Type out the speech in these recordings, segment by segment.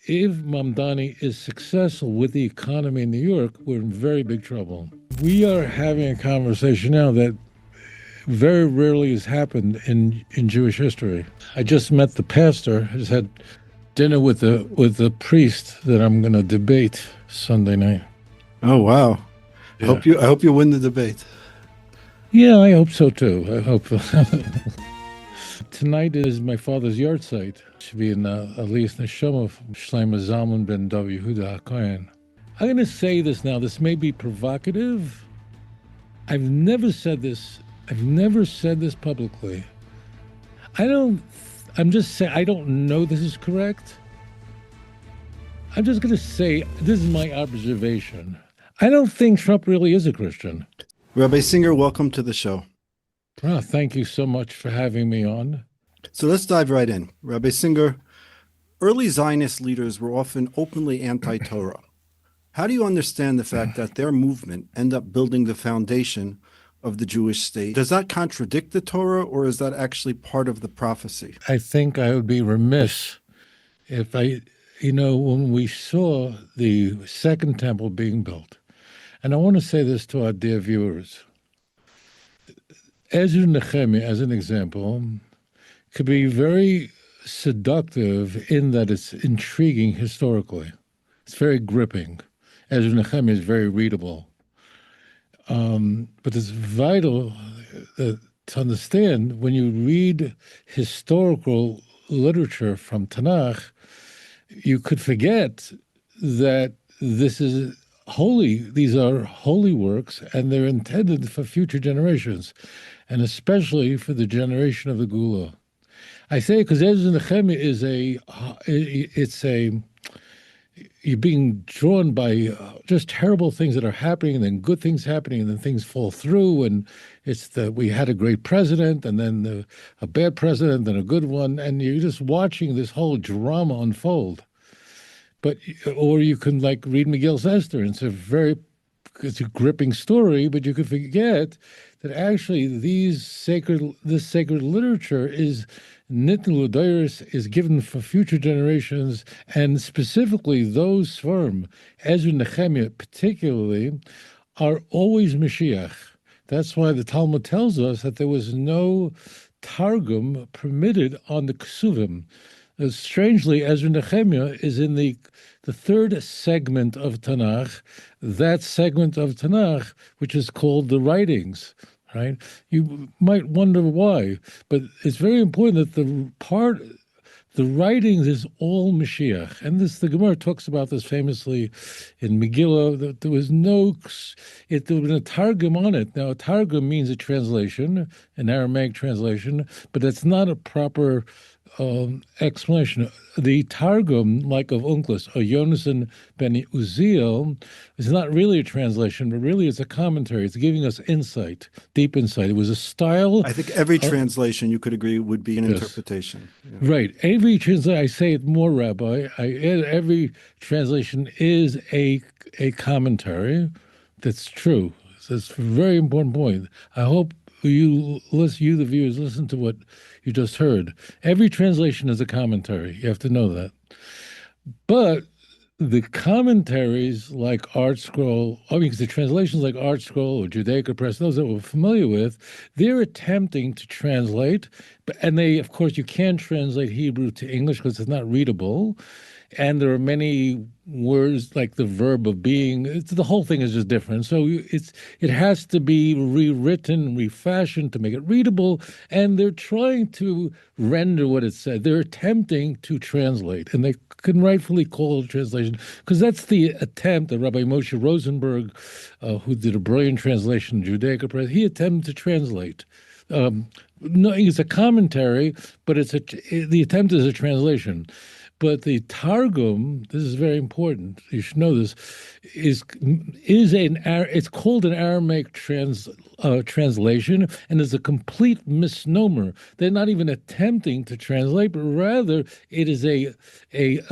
if Mamdani is successful with the economy in New York, we're in very big trouble. We are having a conversation now that very rarely has happened in Jewish history. I just met the pastor. I just had dinner with the priest that I'm going to debate Sunday night. Oh wow! Yeah. I hope you win the debate. Yeah, I hope so too. I hope. Tonight is my father's yard site. Should be in Aliyas Neshama Shlomo Zalman ben Dov Yehuda HaKohen. I'm going to say this now. This may be provocative. I've never said this. I've never said this publicly. I'm just saying, I don't know this is correct. I'm just going to say, this is my observation. I don't think Trump really is a Christian. Rabbi Singer, welcome to the show. Oh, thank you so much for having me on. So let's dive right in. Rabbi Singer, early Zionist leaders were often openly anti-Torah. How do you understand the fact that their movement ended up building the foundation of the Jewish state? Does that contradict the Torah, or is that actually part of the prophecy? I think I would be remiss if when we saw the second temple being built, and I want to say this to our dear viewers, Ezra Nehemiah, as an example, could be very seductive in that it's intriguing historically. It's very gripping. Ezra Nehemiah is very readable. But it's vital to understand when you read historical literature from Tanakh, you could forget that this is holy. These are holy works, and they're intended for future generations, and especially for the generation of the Gula. I say because Ezra Nehemiah you're being drawn by just terrible things that are happening, and then good things happening, and then things fall through, and we had a great president, and then a bad president, and a good one, and you're just watching this whole drama unfold. Or you can read Megillus Esther, and it's a gripping story, but you could forget that actually this sacred literature is Nitnu L'Doros, is given for future generations, and specifically those from Ezra Nehemiah particularly are always Mashiach. That's why the Talmud tells us that there was no Targum permitted on the Kesuvim. Strangely, Ezra Nehemiah is in the third segment of Tanakh, that segment of Tanakh, which is called the writings, right? You might wonder why, but it's very important that the writings is all Mashiach. And the Gemara talks about this famously in Megillah, that there was a Targum on it. Now, a Targum means a translation, an Aramaic translation, but that's not a proper explanation. The Targum, like of Unclus, or Yonasan ben Uziel, is not really a translation, but really it's a commentary. It's giving us insight, deep insight. It was a style. I think every translation, you could agree, would be an interpretation. Yeah. Right. Every translation, I say it more, Rabbi, every translation is a commentary. That's true. That's a very important point. I hope you, the viewers, listen to what you just heard. Every translation is a commentary. You have to know that. But the commentaries like Art Scroll, because the translations like Art Scroll or Judaica Press, those that we're familiar with, they're attempting to translate, and of course, you can't translate Hebrew to English because it's not readable. And there are many words like the verb of being. The whole thing is just different. So it has to be rewritten, refashioned to make it readable. And they're trying to render what it said. They're attempting to translate, and they can rightfully call it a translation because that's the attempt that Rabbi Moshe Rosenberg, who did a brilliant translation of Judaica Press, he attempted to translate. No, it's a commentary, but the attempt is a translation. But the Targum, this is very important, you should know this, it's called an Aramaic translation, and is a complete misnomer. They're not even attempting to translate, but rather it is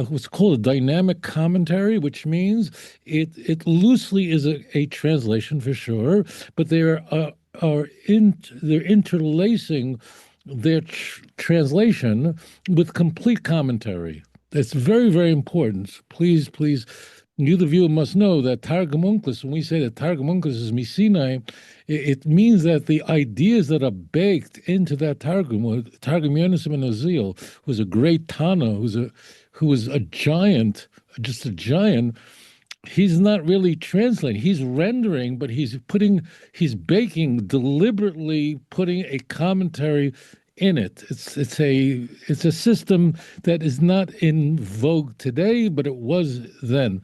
what's called a dynamic commentary, which means it loosely is a translation for sure, but they're interlacing their translation with complete commentary. That's very, very important. Please, please, you, the viewer, must know that Targum Onkelos, when we say that Targum Onkelos is Misinai, it means that the ideas that are baked into that Targum, Targum Yonasim and Ozil, who's a great Tana, who was a giant, just a giant, he's not really translating. He's rendering, but he's baking, deliberately putting a commentary in it. It's a system that is not in vogue today, but it was then.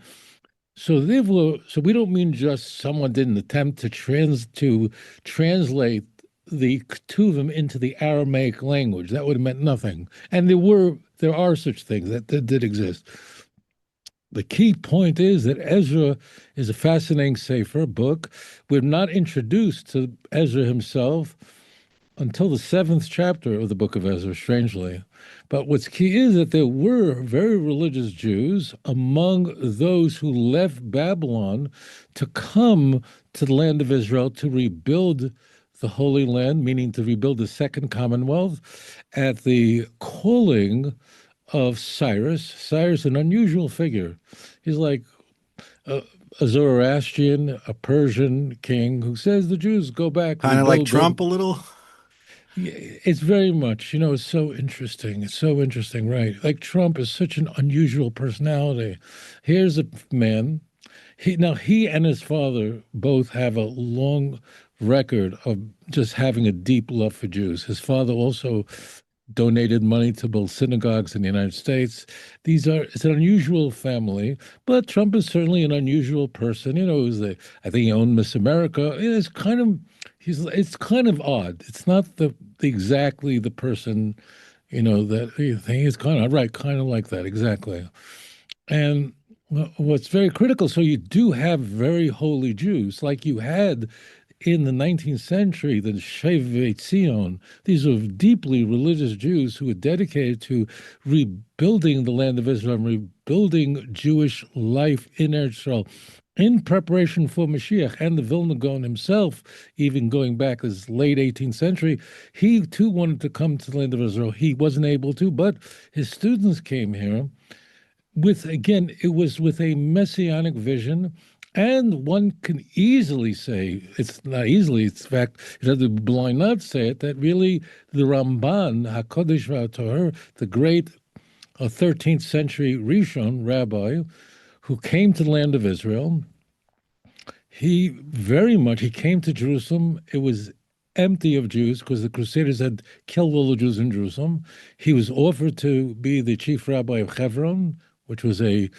So therefore, so we don't mean just someone did an attempt to translate the Ketuvim into the Aramaic language. That would have meant nothing. And there are such things that did exist. The key point is that Ezra is a fascinating sefer book. We're not introduced to Ezra himself until the 7th chapter of the book of Ezra, strangely. But what's key is that there were very religious Jews among those who left Babylon to come to the land of Israel to rebuild the Holy Land, meaning to rebuild the Second Commonwealth, at the calling of Cyrus. Cyrus, an unusual figure. He's like a Zoroastrian, a Persian king who says the Jews go back. Kind of like Trump a little. It's very much, it's so interesting. It's so interesting, right? Like Trump is such an unusual personality. Here's a man. He and his father both have a long record of just having a deep love for Jews. His father also donated money to build synagogues in the United States. It's an unusual family, but Trump is certainly an unusual person. I think he owned Miss America. It's kind of odd. It's not exactly the person, that you think is kind of right, kind of like that, exactly. And what's very critical, so you do have very holy Jews, like you had in the 19th century, the Shevei Tzion. These were deeply religious Jews who were dedicated to rebuilding the land of Israel and rebuilding Jewish life in Israel in preparation for Mashiach. And the Vilna Gaon himself, even going back as late 18th century, he too wanted to come to the land of Israel. He wasn't able to, but his students came here it was with a Messianic vision. And one can easily say, it's not easily, it's in fact, it has to be blind not say it, that really the Ramban, HaKodesh VaTorah, the great 13th century Rishon rabbi who came to the land of Israel, he came to Jerusalem. It was empty of Jews because the Crusaders had killed all the Jews in Jerusalem. He was offered to be the chief rabbi of Hebron, which was a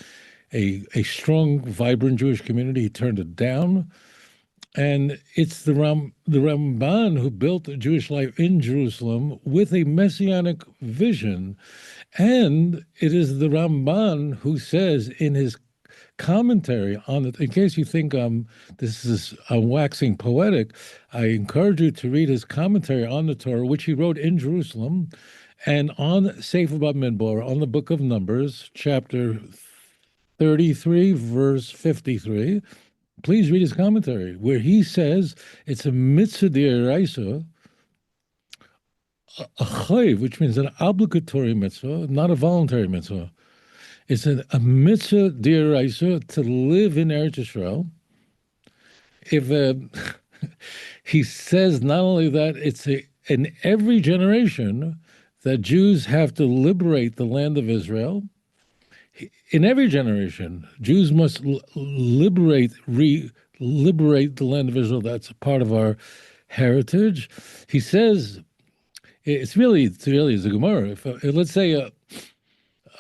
strong, vibrant Jewish community. He turned it down. And it's the Ramban who built Jewish life in Jerusalem with a Messianic vision. And it is the Ramban who says in his commentary on it, in case you think I'm waxing poetic, I encourage you to read his commentary on the Torah, which he wrote in Jerusalem, and on Sefer Bamidbar, on the book of Numbers, chapter 33, verse 53. Please read his commentary, where he says it's a mitzvah d'oraisa, a chayv, which means an obligatory mitzvah, not a voluntary mitzvah. It's a mitzvah d'oraisa to live in Eretz Yisrael. He says not only that, in every generation that Jews have to liberate the land of Israel. In every generation, Jews must liberate the land of Israel. That's a part of our heritage. He says it's really a Gemara. Let's say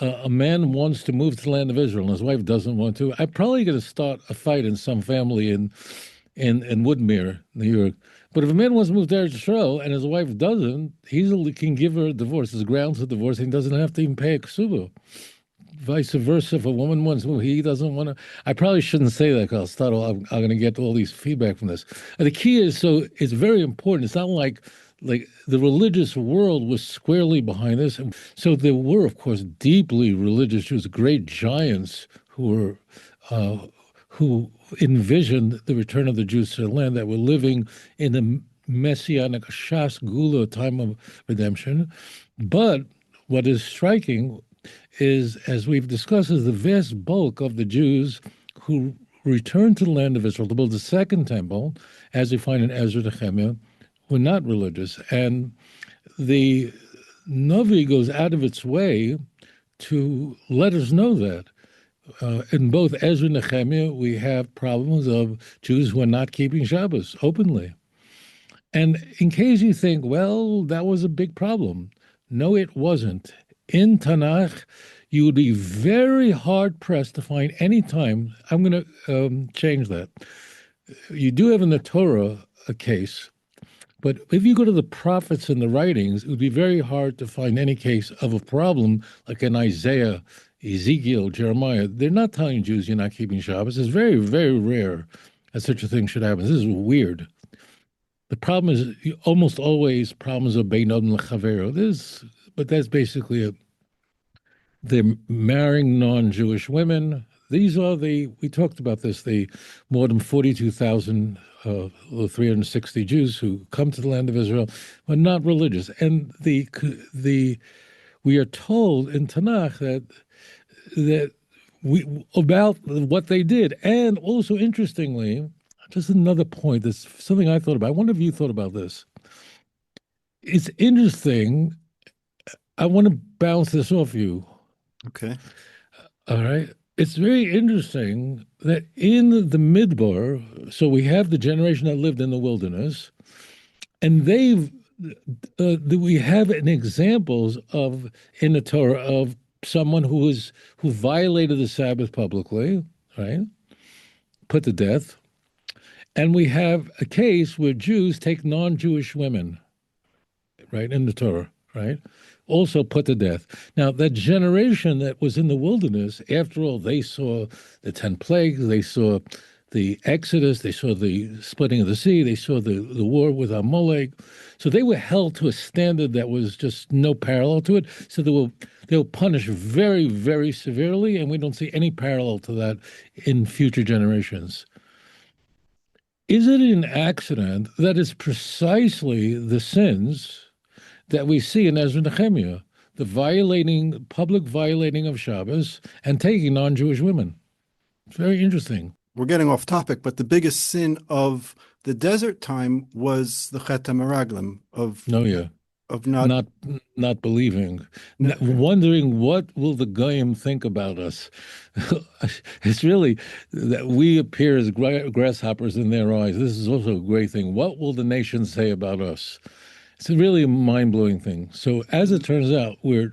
a man wants to move to the land of Israel and his wife doesn't want to, I'm probably going to start a fight in some family in Woodmere, New York. But if a man wants to move to Eretz Yisrael and his wife doesn't, he can give her a divorce. There's grounds for divorce, and he doesn't have to even pay a ksuba. Vice versa, if a woman wants to move, he doesn't want to. I probably shouldn't say that because I'm going to get all these feedback from this. And the key is, so it's very important. It's not like the religious world was squarely behind this. And so there were, of course, deeply religious Jews, great giants who envisioned the return of the Jews to the land, that were living in the Messianic Shas Gula time of redemption. But what is striking is, as we've discussed, is the vast bulk of the Jews who returned to the land of Israel to build the second temple, as we find in Ezra and Nehemiah, were not religious. And the Navi goes out of its way to let us know that. In both Ezra and Nehemiah, we have problems of Jews who are not keeping Shabbos openly. And in case you think, well, that was a big problem. No, it wasn't. In Tanakh, you would be very hard pressed to find any time. I'm going to change that. You do have in the Torah a case, but if you go to the prophets and the writings, it would be very hard to find any case of a problem like in Isaiah, Ezekiel, Jeremiah. They're not telling Jews you're not keeping Shabbos. It's very, very rare that such a thing should happen. This is weird. The problem is almost always problems of Bein Adam L'Chavero. But that's basically they're marrying non-Jewish women. These are we talked about this, the more than 42,000, 360 Jews who come to the land of Israel, but not religious. And we are told in Tanakh that about what they did. And also, interestingly, just another point, that's something I thought about. I wonder if you thought about this. It's interesting. I want to bounce this off you. Okay. All right. It's very interesting that in the Midbar, so we have the generation that lived in the wilderness, and we have an examples of in the Torah of someone who violated the Sabbath publicly, right? Put to death. And we have a case where Jews take non-Jewish women, right, in the Torah, right? Also put to death. Now, that generation that was in the wilderness, after all, they saw the 10 plagues, they saw the Exodus, they saw the splitting of the sea, they saw the war with Amalek. So they were held to a standard that was just no parallel to it. So they were punished very, very severely, and we don't see any parallel to that in future generations. Is it an accident that it's precisely the sins that we see in Ezra and Nehemiah, the public violating of Shabbos and taking non-Jewish women? It's very interesting. We're getting off topic, but the biggest sin of the desert time was the Chet HaMeraglim of not believing, wondering what will the Goyim think about us. It's really that we appear as grasshoppers in their eyes. This is also a great thing. What will the nations say about us? It's really a mind-blowing thing. So as it turns out, we're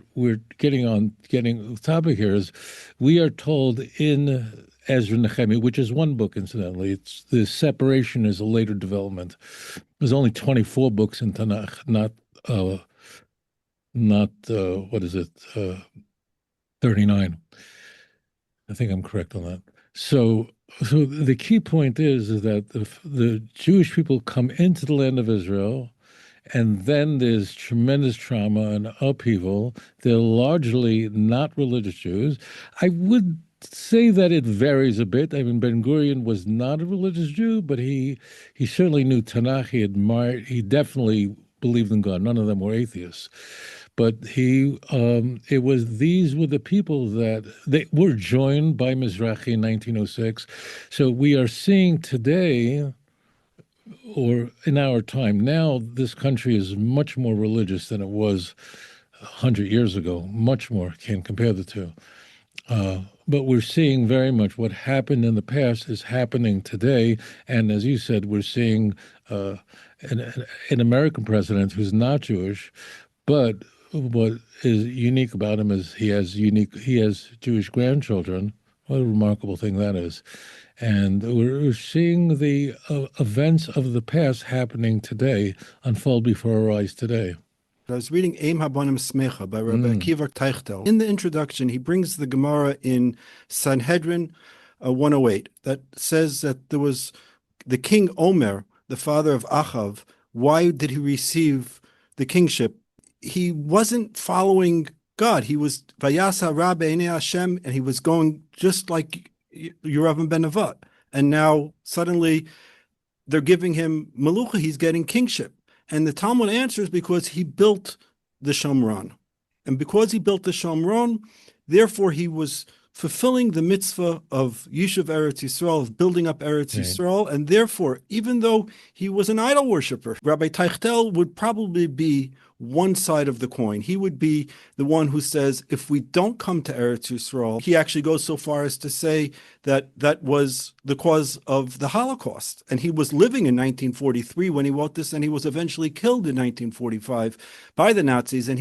getting the topic here is we are told in Ezra and Nehemiah, which is one book, incidentally. It's the separation is a later development. There's only 24 books in Tanakh, not what is it, 39. I think I'm correct on that. So the key point is that the Jewish people come into the land of Israel, and then there's tremendous trauma and upheaval. They're largely not religious Jews. I would say that it varies a bit. I mean, Ben-Gurion was not a religious Jew, but he certainly knew Tanakh. He definitely believed in God. None of them were atheists. But these were the people that they were joined by Mizrahi in 1906. So we are seeing today, or in our time now, this country is much more religious than it was 100 years ago, much more, can't compare the two. But we're seeing very much what happened in the past is happening today. And as you said, we're seeing an American president who's not Jewish, but what is unique about him is he has Jewish grandchildren. What a remarkable thing that is. And we're seeing the events of the past happening today unfold before our eyes today. I was reading Eim Habonim Smecha by Rabbi Akiva Teichtel. In the introduction, he brings the Gemara in Sanhedrin 108 that says that there was the king Omer, the father of Achav. Why did he receive the kingship? He wasn't following God. He was Vayasa Rabbe Einei Hashem, and he was going just like Yeravam ben Nevat. And now suddenly they're giving him Melucha. He's getting kingship. And the Talmud answers because he built the Shomron. And because he built the Shomron, therefore he was fulfilling the mitzvah of Yishuv Eretz Yisrael, of building up Eretz Yisrael. And therefore, even though he was an idol worshiper, Rabbi Teichtel would probably be one side of the coin. He would be the one who says, if we don't come to Eretz Yisrael, he actually goes so far as to say that that was the cause of the Holocaust. And he was living in 1943 when he wrote this, and he was eventually killed in 1945 by the Nazis. And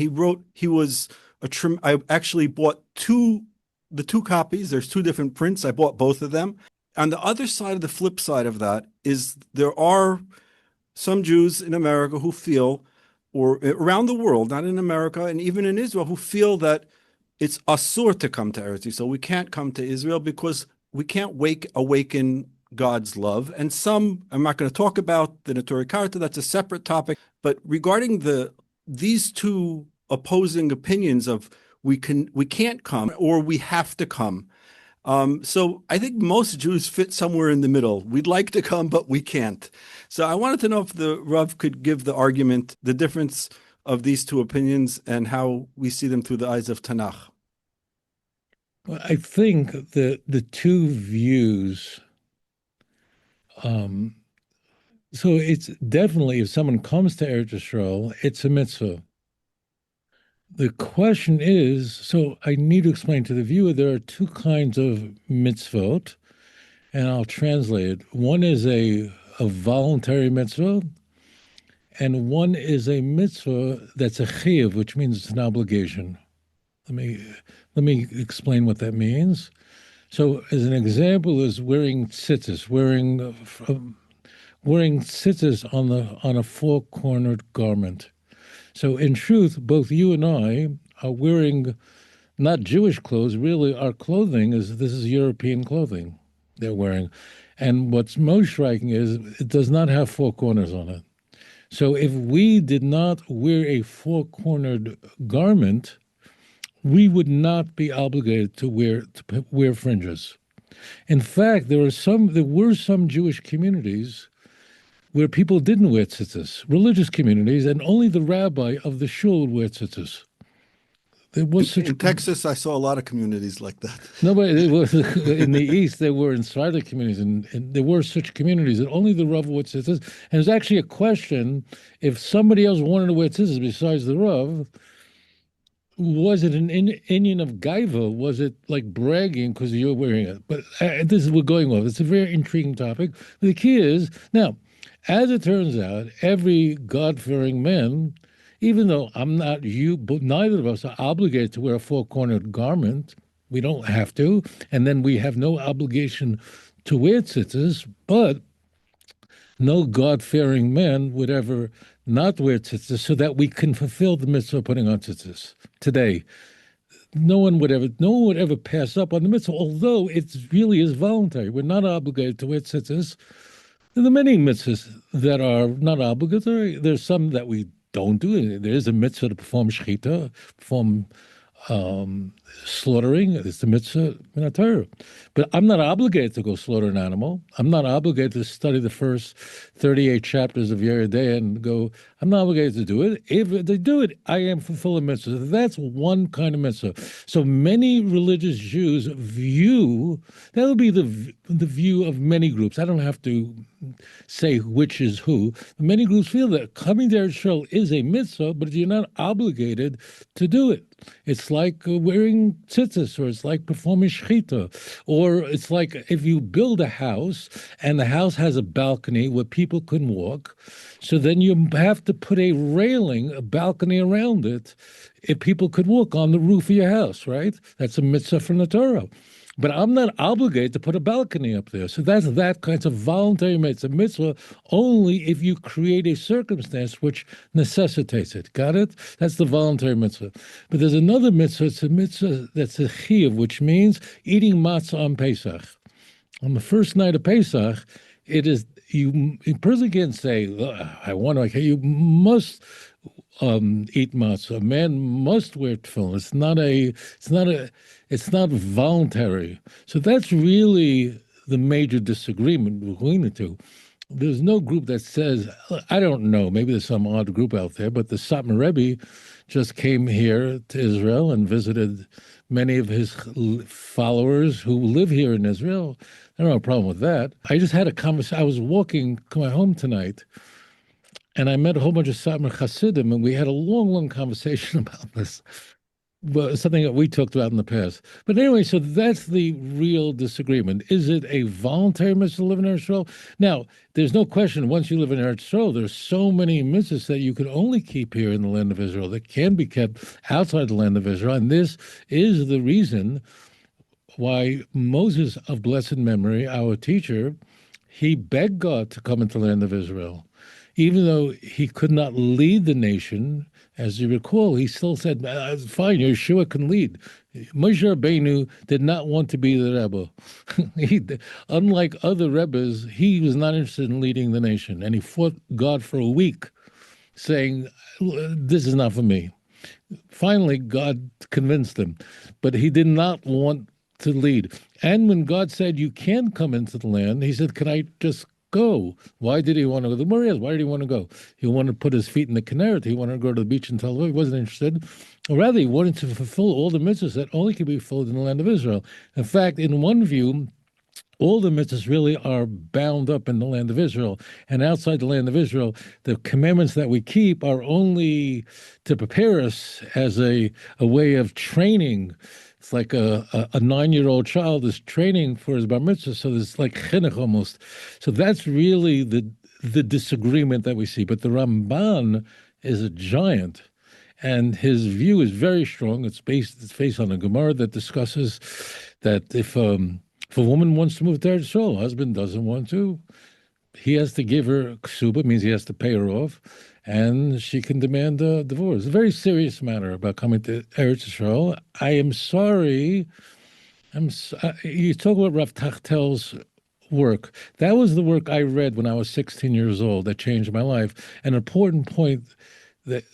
I actually bought the two copies. There's two different prints. I bought both of them. On the other side, the flip side of that is there are some Jews in America who feel, or around the world, not in America, and even in Israel, who feel that it's asur to come to Eretz Yisrael. We can't come to Israel because we can't awaken God's love. And some, I'm not going to talk about the Neturei Karta, that's a separate topic. But regarding these two opposing opinions of we can't come or we have to come. So I think most Jews fit somewhere in the middle. We'd like to come, but we can't. So I wanted to know if the Rav could give the argument, the difference of these two opinions and how we see them through the eyes of Tanakh. Well, I think the two views, so it's definitely, if someone comes to Eretz Yisrael, it's a mitzvah. The question is, so I need to explain to the viewer, there are two kinds of mitzvot, and I'll translate it. One is a voluntary mitzvah, and one is a mitzvah that's a chiyuv, which means it's an obligation. Let me explain what that means. So, as an example, is wearing tzitzis, wearing tzitzis on a four-cornered garment. So in truth, both you and I are wearing not Jewish clothes. Really, our clothing this is European clothing they're wearing. And what's most striking is it does not have four corners on it. So if we did not wear a four-cornered garment, we would not be obligated to wear fringes. In fact, there were some Jewish communities where people didn't wear tzitzis, religious communities, and only the rabbi of the shul would wear tzitzis. In Texas, I saw a lot of communities like that. No, but in the East, there were in Sephardic communities, and there were such communities that only the Rav wore tzitzis. And there's actually a question, if somebody else wanted to wear tzitzis besides the Rav, was it an Indian of Gaiva? Was it like bragging because you're wearing it? But this is we're going off. It's a very intriguing topic. The key is, now, as it turns out, every God-fearing man, even though I'm not you, but neither of us are obligated to wear a four-cornered garment. We don't have to. And then we have no obligation to wear tzitzis, but no God-fearing man would ever not wear tzitzis so that we can fulfill the mitzvah of putting on tzitzis today. No one would ever pass up on the mitzvah, although it really is voluntary. We're not obligated to wear tzitzis. There are many mitzvahs that are not obligatory. There's some that we don't do. There is a mitzvah to perform shechita, perform slaughtering. It's the mitzvah in the Torah. But I'm not obligated to go slaughter an animal. I'm not obligated to study the first 38 chapters of Yeridea and go, I'm not obligated to do it. If they do it, I am fulfilling mitzvah. That's one kind of mitzvah. So many religious Jews view, that will be the view of many groups. I don't have to say which is who. Many groups feel that coming to Eretz Yisrael is a mitzvah, but you're not obligated to do it. It's like wearing tzitzis, or it's like performing shechita, or it's like if you build a house and the house has a balcony where people can walk, so then you have to put a railing, a balcony around it, if people could walk on the roof of your house, right? That's a mitzvah from the Torah. But I'm not obligated to put a balcony up there. So that's that kind of voluntary mitzvah. Mitzvah only if you create a circumstance which necessitates it. Got it? That's the voluntary mitzvah. But there's another mitzvah. It's a mitzvah that's a chiyuv, which means eating matzah on Pesach. On the first night of Pesach, it is a person can't say, I want to. You must eat matzah. A man must wear tefillin. It's not voluntary. So that's really the major disagreement between the two. there's no group that says, I don't know, maybe there's some odd group out there, but the Satmar Rebbe just came here to Israel and visited many of his followers who live here in Israel. I don't have a problem with that. I just had a conversation. I was walking to my home tonight and I met a whole bunch of Satmar Hasidim, and we had a long, long conversation about this. Well, something that we talked about in the past. But anyway, so that's the real disagreement. Is it a voluntary mitzvah to live in Eretz Yisrael? Now, there's no question, once you live in Eretz Yisrael, there's so many mitzvahs that you can only keep here in the land of Israel that can be kept outside the land of Israel. And this is the reason why Moses of blessed memory, our teacher, he begged God to come into the land of Israel. Even though he could not lead the nation, as you recall, he still said, fine, Yeshua can lead. Moshe Rabbeinu did not want to be the Rebbe. Unlike other Rebbes, he was not interested in leading the nation. And he fought God for a week, saying, this is not for me. Finally, God convinced him, but he did not want to lead. And when God said, you can come into the land, he said, can I just go? Why did he want to go? The Morias, why did he want to go? He wanted to put his feet in the Kinneret. He wanted to go to the beach in Tel Aviv. He wasn't interested. Or rather, he wanted to fulfill all the mitzvahs that only could be fulfilled in the land of Israel. In fact, in one view, all the mitzvahs really are bound up in the land of Israel. And outside the land of Israel, the commandments that we keep are only to prepare us as a way of training. It's like a 9-year-old child is training for his bar mitzvah, so it's like chinuch almost. So that's really the disagreement that we see. But the Ramban is a giant, and his view is very strong. It's based on a Gemara that discusses that if a woman wants to move to Eretz Yisrael, husband doesn't want to, he has to give her ksuba, means he has to pay her off, and she can demand a divorce. It's a very serious matter about coming to Eretz Yisrael. I am sorry. You talk about Rav Tachtel's work. That was the work I read when I was 16 years old that changed my life. An important point that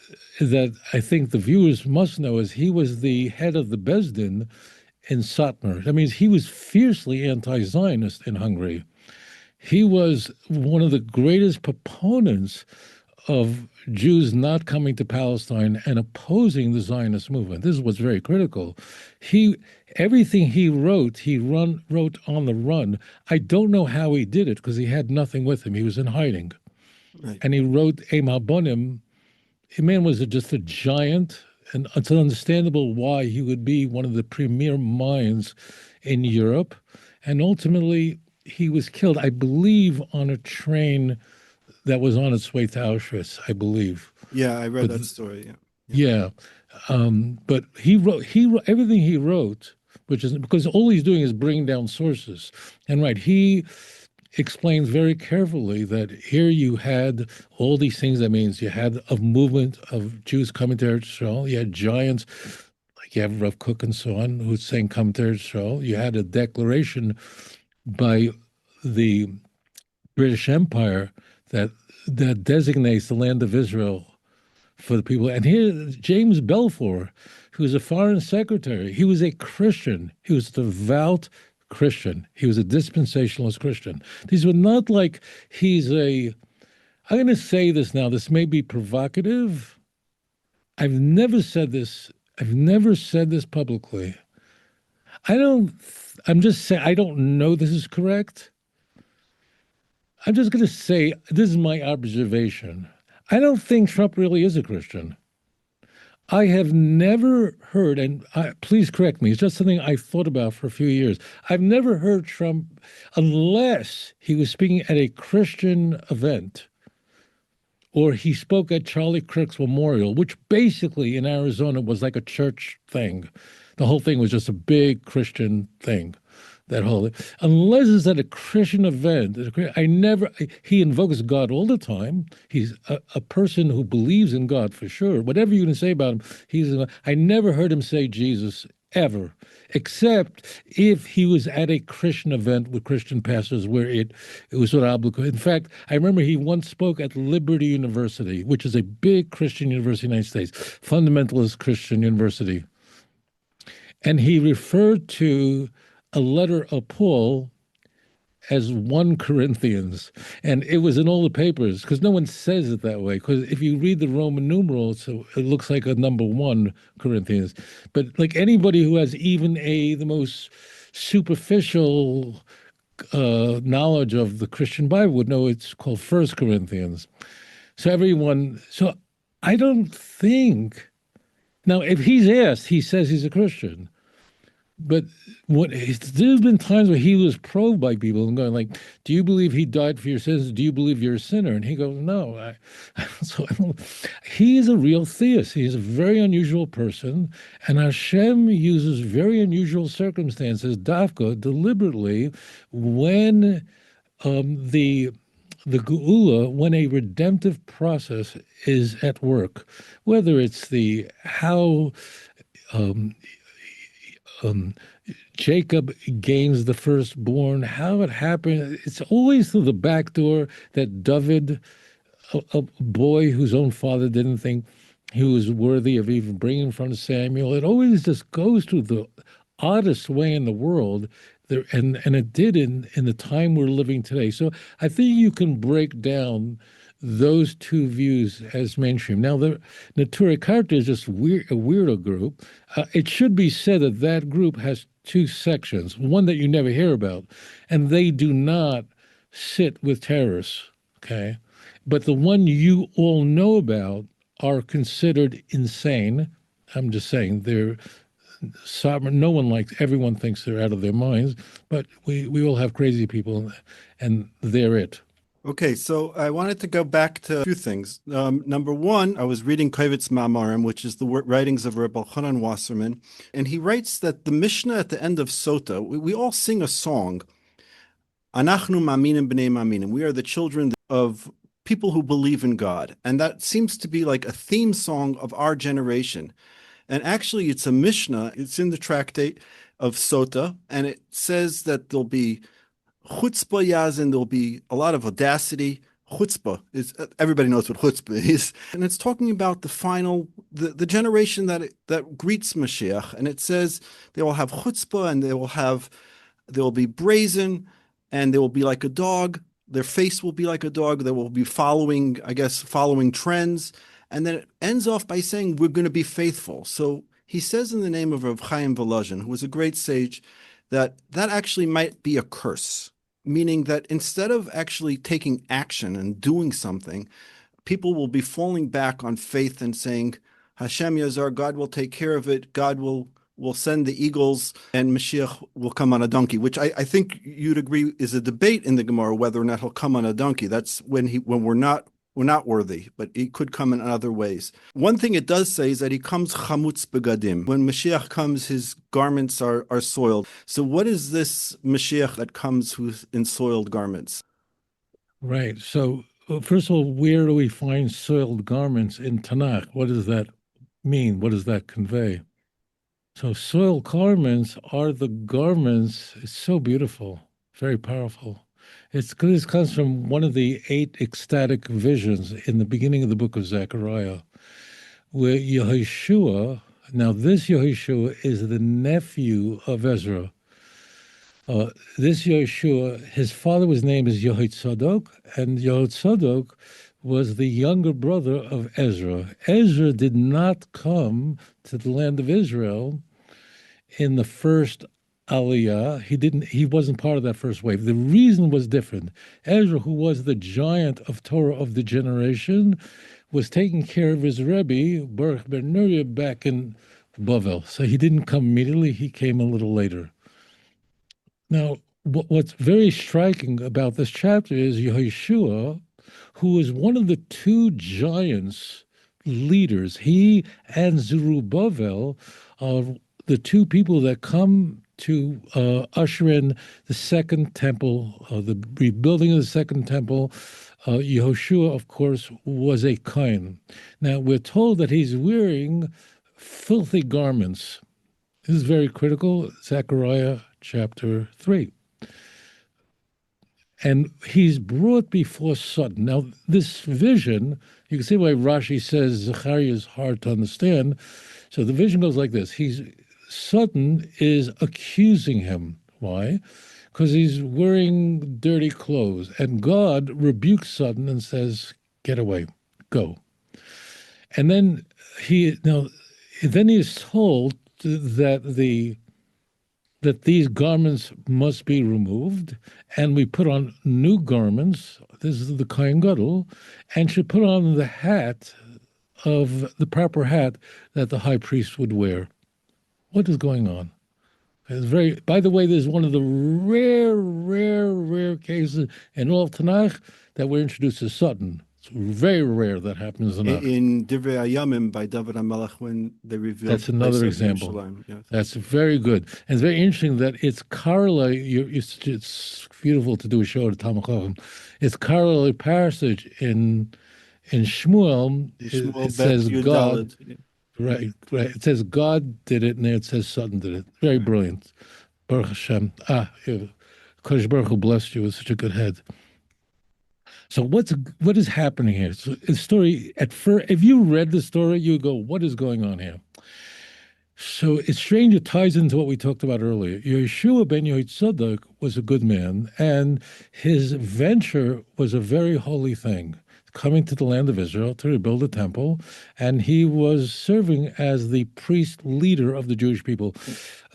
I think the viewers must know is he was the head of the Beis Din in Satmar. That means he was fiercely anti-Zionist in Hungary. He was one of the greatest proponents of Jews not coming to Palestine and opposing the Zionist movement. This is what's very critical. Everything he wrote on the run. I don't know how he did it because he had nothing with him. He was in hiding. Right. And he wrote Eim Habonim. The man was just a giant, and it's understandable why he would be one of the premier minds in Europe. And ultimately, he was killed, I believe, on a train that was on its way to Auschwitz, I believe. Yeah, I read that story. Yeah. But he wrote everything he wrote, which is because all he's doing is bringing down sources. And he explains very carefully that here you had all these things. That means you had a movement of Jews coming to Eretz Yisrael. You had giants like you have Rav Kook and so on who's saying come to Eretz Yisrael. You had a declaration by the British Empire that designates the land of Israel for the people. And here, James Balfour, who was a foreign secretary, he was a Christian. He was a devout Christian. He was a dispensationalist Christian. These were not like I'm going to say this now, this may be provocative. I've never said this publicly. I'm just saying, I don't know this is correct. I'm just going to say, this is my observation. I don't think Trump really is a Christian. I have never heard, and please correct me, it's just something I thought about for a few years. I've never heard Trump, unless he was speaking at a Christian event, or he spoke at Charlie Kirk's memorial, which basically in Arizona was like a church thing. The whole thing was just a big Christian thing. Unless it's at a Christian event, he invokes God all the time. He's a person who believes in God for sure. Whatever you can say about him, I never heard him say Jesus ever, except if he was at a Christian event with Christian pastors where it was sort of obligatory. In fact, I remember he once spoke at Liberty University, which is a big Christian university in the United States, fundamentalist Christian university. And he referred to a letter of Paul as 1 Corinthians. And it was in all the papers because no one says it that way. Because if you read the Roman numerals, so it looks like a number 1 Corinthians. But like anybody who has even the most superficial knowledge of the Christian Bible would know it's called First Corinthians. So I don't think, now if he's asked, he says he's a Christian. But there's been times where he was probed by people and going like, "Do you believe he died for your sins? Do you believe you're a sinner?" And he goes, "No." So I don't. He is a real theist. He is a very unusual person, and Hashem uses very unusual circumstances, dafka, deliberately, when the geula, when a redemptive process is at work, whether it's the how. Um, um, Jacob gains the firstborn, how it happened. It's always through the back door that David, a boy whose own father didn't think he was worthy of even bringing in front of Samuel. It always just goes through the oddest way in the world. There, and it did in the time we're living today. So I think you can break down those two views as mainstream. Now, the Natura Carta is just a weirdo group. It should be said that that group has 2 sections, one that you never hear about, and they do not sit with terrorists, okay? But the one you all know about are considered insane. I'm just saying they're sovereign. No one likes, everyone thinks they're out of their minds, but we all have crazy people, and they're it. Okay, so I wanted to go back to a few things. Number one, I was reading Kovetz Mamarim, which is the writings of Rabbi Hanan Wasserman, and he writes that the Mishnah at the end of Sota, we all sing a song, Anachnu Maminim B'nei Maminim. We are the children of people who believe in God. And that seems to be like a theme song of our generation. And actually, it's a Mishnah. It's in the tractate of Sota, and it says that there'll be chutzpah yazin, there'll be a lot of audacity. Chutzpah is, everybody knows what chutzpah is, and it's talking about the final, the generation that greets Mashiach, and it says they will have chutzpah, and they will be brazen, and they will be like a dog. Their face will be like a dog. They will be following trends, and then it ends off by saying we're going to be faithful. So he says in the name of Rav Chaim Volozhin, who was a great sage, that actually might be a curse, meaning that instead of actually taking action and doing something, people will be falling back on faith and saying, Hashem Yazar, God will take care of it, God will send the eagles, and Mashiach will come on a donkey, which I think you'd agree is a debate in the Gemara whether or not he'll come on a donkey. That's when we're not worthy, but he could come in other ways. One thing it does say is that he comes chamutz begadim. When Mashiach comes, his garments are soiled. So what is this Mashiach that comes who's in soiled garments? Right. So first of all, where do we find soiled garments in Tanakh? What does that mean? What does that convey? So soiled garments are the garments. It's so beautiful, very powerful. This comes from one of the 8 ecstatic visions in the beginning of the book of Zechariah, where Yehoshua, now this Yehoshua is the nephew of Ezra. This Yehoshua, his father's name is Yehotzadok, and Yehotzadok was the younger brother of Ezra. Ezra did not come to the land of Israel in the first Aliyah. He wasn't part of that first wave. The reason was different. Ezra, who was the giant of Torah of the generation, was taking care of his Rebbe, Baruch ben Neriah, back in Bavel. So he didn't come immediately, he came a little later. Now, what's very striking about this chapter is Yehoshua, who is one of the 2 giants leaders. He and Zerubbabel are the 2 people that come to usher in the second temple, the rebuilding of the second temple. Yehoshua, of course, was a Kohen. Now, we're told that he's wearing filthy garments. This is very critical, Zechariah chapter 3. And he's brought before Sutton. Now, this vision, you can see why Rashi says Zechariah is hard to understand. So the vision goes like this. Sutton is accusing him. Why? because he's wearing dirty clothes. And God rebukes Sutton and says, "Get away, go." And then he is told that these garments must be removed, and we put on new garments. This is the Kohen Gadol, and should put on the hat of the proper hat that the high priest would wear. What is going on? It's very. By the way, this is one of the rare cases in all of Tanakh that we're introduced to Sutton. It's very rare that happens in Tanakh. In Divrei Hayamim by David HaMelech, when they revealed That's another example. Yes. That's very good. And it's very interesting that it's correlate. It's beautiful to do a show at Talmud Chacham. It's correlate passage in Shmuel. It says God. Right. It says God did it, and there it says Sutton did it. Very brilliant. Baruch Hashem. Kodesh Baruch Hu blessed you with such a good head. So what is happening here? So the story at first, if you read the story, you go, "What is going on here?" So it's strange. It ties into what we talked about earlier. Yeshua ben Yehoitzadok was a good man, and his venture was a very holy thing, coming to the land of Israel to rebuild a temple, and he was serving as the priest leader of the Jewish people.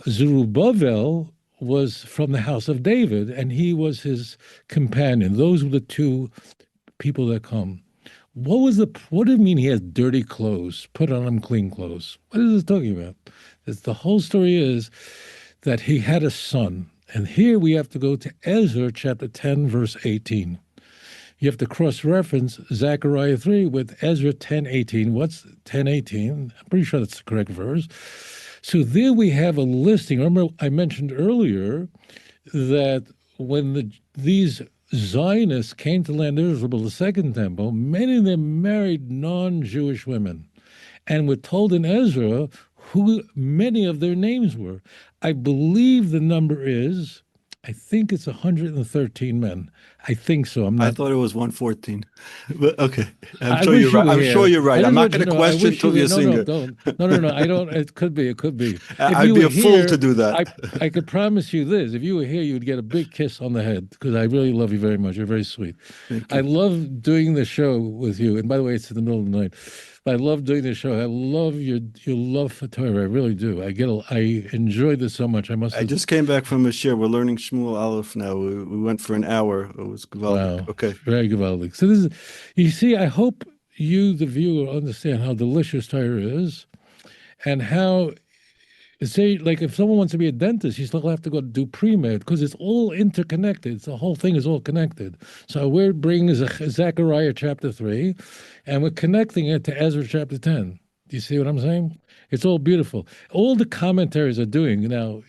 Zerubbabel was from the house of David, and he was his companion. Those were the two people that come. What did it mean he has dirty clothes? Put on him clean clothes. What is this talking about? The whole story is that he had a son. And here we have to go to Ezra chapter 10, verse 18. You have to cross-reference Zechariah 3 with Ezra 10:18. What's 10:18? I'm pretty sure that's the correct verse. So there we have a listing. Remember, I mentioned earlier that when these Zionists came to land Israel, the Second Temple, many of them married non-Jewish women. And we're told in Ezra who many of their names were. I believe the number is, I think it's 113 men. I think so. I thought it was 114. But okay. I'm sure you're right. I'm sure you're right. I'm not going to question Tovia Singer. No. I don't. It could be. I'd be a fool to do that. I could promise you this. If you were here, you'd get a big kiss on the head, because I really love you very much. You're very sweet. I love doing the show with you. And by the way, it's in the middle of the night. I love doing this show. I love your love for Torah. I really do. I enjoy this so much. I just came back from a share. We're learning Shmuel Aleph now. We went for an hour. It was gewaldig. Wow. Okay. Very gewaldig. So this is, you see, I hope you, the viewer, understand how delicious Torah is, and how, say, like if someone wants to be a dentist, you still have to go do pre-med, because it's all interconnected. The whole thing is all connected. So we're bringing Zechariah chapter 3, and we're connecting it to Ezra chapter 10. Do you see what I'm saying? It's all beautiful. All the commentaries are doing now.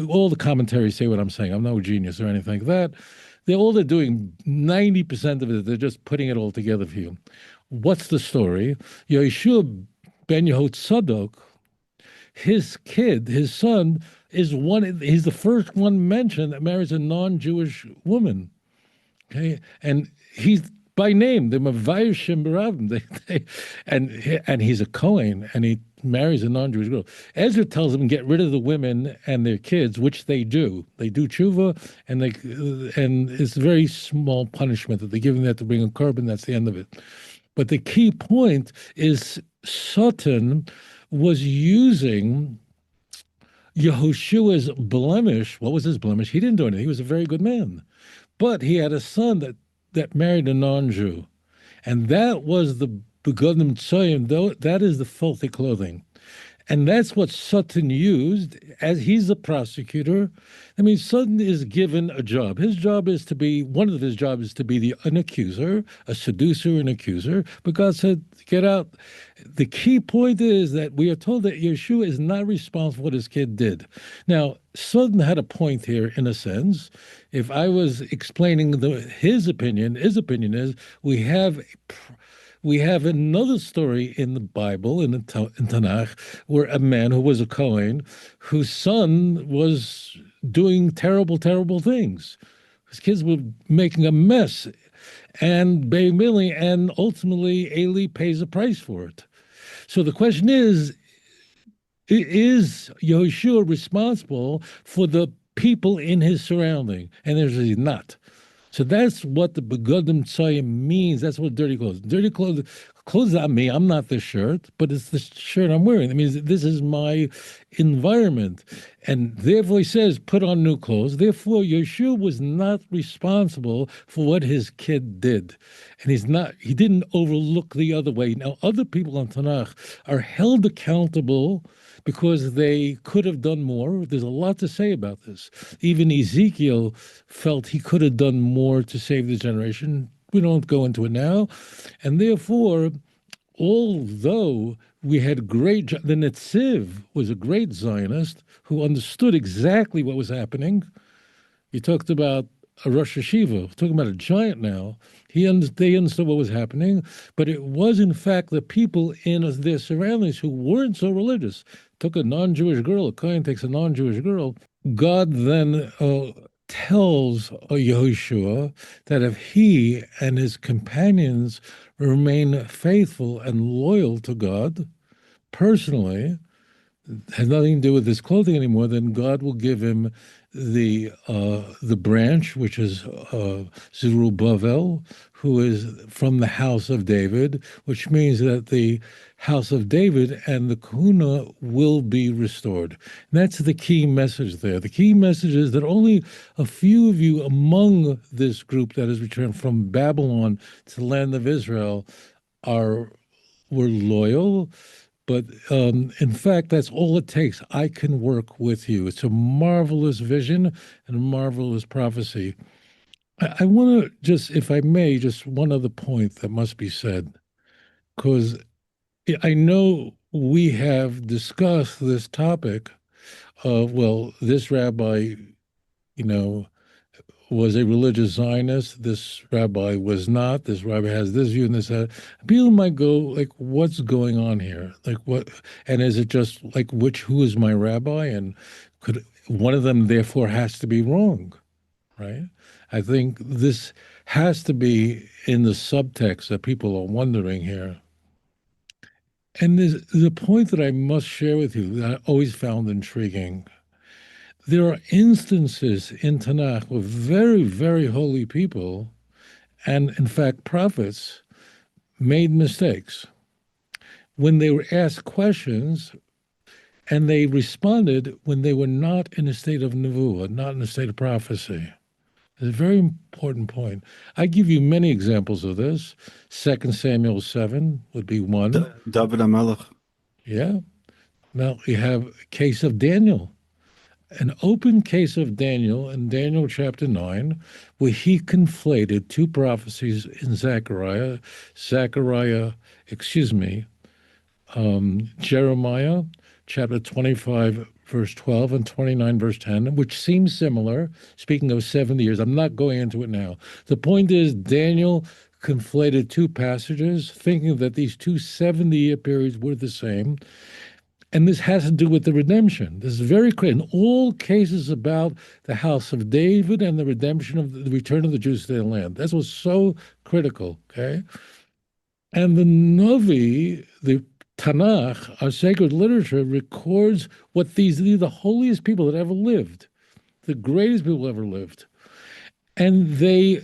All the commentaries say what I'm saying. I'm no genius or anything like that. They're doing 90% of it. They're just putting it all together for you. What's the story? Yeshua ben Yehoitzadok, his son, he's the first one mentioned that marries a non-Jewish woman. Okay, and he's by name, the Mavayir Shem Baravim, and he's a Kohen, and he marries a non-Jewish girl. Ezra tells them get rid of the women and their kids, which they do. They do tshuva, and it's a very small punishment that they give them that to bring a korban. That's the end of it. But the key point is Sutton was using Yehoshua's blemish. What was his blemish? He didn't do anything. He was a very good man. But he had a son that married a non-Jew. And that was the begodim tzoyim, though that is the filthy clothing. And that's what Sutton used, as he's the prosecutor. I mean, Sutton is given a job. His job is to be, one of his jobs is to be an accuser, a seducer, an accuser. But God said, get out. The key point is that we are told that Yeshua is not responsible for what his kid did. Now, Sutton had a point here, in a sense. If I was explaining his opinion is we have another story in the Bible, in Tanakh, where a man who was a Kohen, whose son was doing terrible, terrible things. His kids were making a mess, and ultimately Eli pays a price for it. So the question is Yehoshua responsible for the people in his surrounding, and there's he's not. So that's what the begodim tzayim means. That's what dirty clothes. Dirty clothes on me. I'm not the shirt, but it's the shirt I'm wearing. It means this is my environment, and therefore he says, put on new clothes. Therefore, Yeshua was not responsible for what his kid did, and he's not. He didn't overlook the other way. Now, other people on Tanakh are held accountable because they could have done more. There's a lot to say about this. Even Ezekiel felt he could have done more to save the generation. We don't go into it now. And therefore, although we had the Netziv was a great Zionist who understood exactly what was happening. You talked about a Rosh Hashiva, talking about a giant now. They understood what was happening, but it was in fact the people in their surroundings who weren't so religious. Took a non-Jewish girl, a Kohen takes a non-Jewish girl. God then tells Yehoshua that if he and his companions remain faithful and loyal to God personally, has nothing to do with his clothing anymore, then God will give him the branch, which is Zerubbabel, who is from the house of David, which means that the house of David and the Kahuna will be restored. And that's the key message there. The key message is that only a few of you among this group that has returned from Babylon to the land of Israel were loyal. But in fact, that's all it takes. I can work with you. It's a marvelous vision and a marvelous prophecy. I want to just, if I may, just one other point that must be said, because I know we have discussed this topic of, well, this rabbi, you know, was a religious Zionist. This rabbi was not. This rabbi has this view and this. People might go like, "What's going on here? Like what? And is it just like who is my rabbi? And could one of them therefore has to be wrong, right?" I think this has to be in the subtext that people are wondering here. And there's a point that I must share with you that I always found intriguing. There are instances in Tanakh of very, very holy people, and in fact, prophets, made mistakes. When they were asked questions, and they responded when they were not in a state of nevuah, not in a state of prophecy. It's a very important point. I give you many examples of this. 2 Samuel 7 would be one. David HaMelech. Yeah. Now you have a case of Daniel. An open case of Daniel in Daniel chapter 9, where he conflated two prophecies in Jeremiah chapter 25, verse 12, and 29, verse 10, which seems similar, speaking of 70 years. I'm not going into it now. The point is, Daniel conflated two passages, thinking that these two 70-year periods were the same. And this has to do with the redemption. This is very clear. In all cases about the house of David and the redemption of the return of the Jews to their land. That was so critical, okay? And the Navi, the Tanakh, our sacred literature, records what these are the holiest people that ever lived, the greatest people ever lived. And they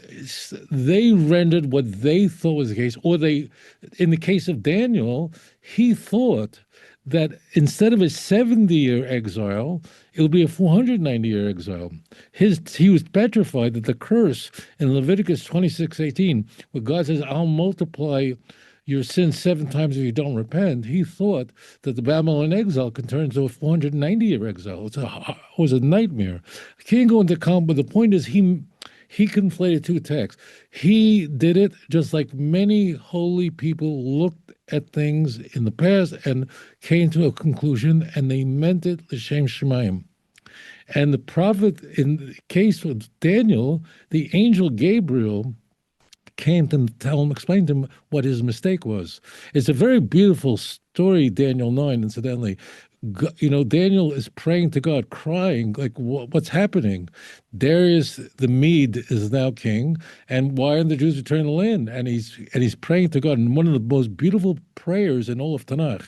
rendered what they thought was the case, or in the case of Daniel, he thought that instead of a 70-year exile, it would be a 490-year exile. He was petrified that the curse in Leviticus 26:18, where God says, "I'll multiply your sins 7 times if you don't repent," he thought that the Babylon exile could turn into a 490-year exile. It was a nightmare. I can't go into comment, but the point is he conflated two texts. He did it just like many holy people looked at things in the past and came to a conclusion, and they meant it l'shem shemayim. And the prophet, in the case of Daniel, the angel Gabriel came to explain to him what his mistake was. It's a very beautiful story, Daniel 9, incidentally. Daniel is praying to God, crying, like, what's happening? Darius the Mede is now king, and why aren't the Jews returning the land? And he's praying to God, and one of the most beautiful prayers in all of Tanakh.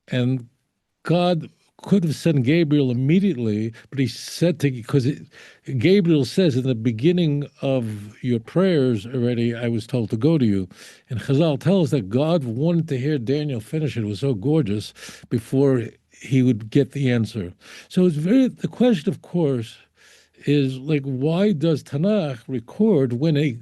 And God could have sent Gabriel immediately, but he said to, because Gabriel says in the beginning of your prayers already, I was told to go to you. And Chazal tells us that God wanted to hear Daniel finish it. It was so gorgeous before he would get the answer. So the question, of course, is like, why does Tanakh record when a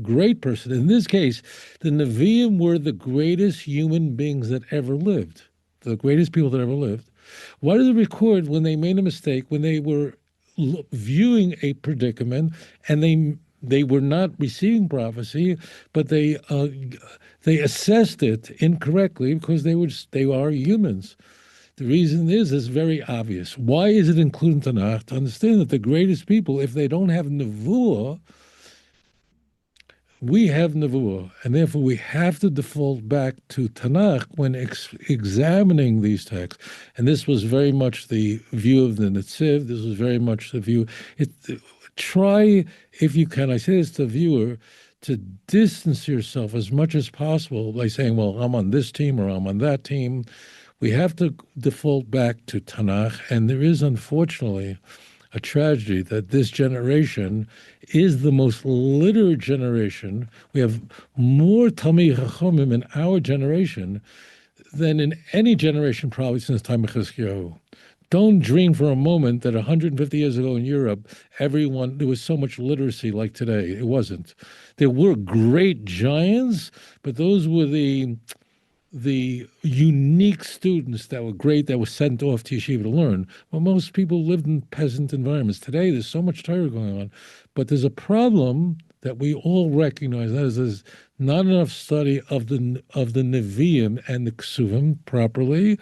great person, in this case, the Nevi'im were the greatest human beings that ever lived, the greatest people that ever lived. Why does it record when they made a mistake, when they were viewing a predicament and they were not receiving prophecy, but they assessed it incorrectly because they are humans. The reason is very obvious. Why is it included in Tanakh? To understand that the greatest people, if they don't have nevuah, we have nevuah, and therefore we have to default back to Tanakh when examining these texts. And this was very much the view of the Netziv. This was very much the view. Try, if you can, I say this to the viewer, to distance yourself as much as possible by saying, well, I'm on this team or I'm on that team. We have to default back to Tanakh, and there is, unfortunately, a tragedy that this generation is the most literate generation. We have more Talmidei Chachamim in our generation than in any generation probably since time of Chizkiyahu. Don't dream for a moment that 150 years ago in Europe, there was so much literacy like today. It wasn't. There were great giants, but those were the unique students that were great, that were sent off to yeshiva to learn. Well, most people lived in peasant environments. Today, there's so much Torah going on, but there's a problem that we all recognize. That is, there's not enough study of the Nevi'im and the Ksuvim properly,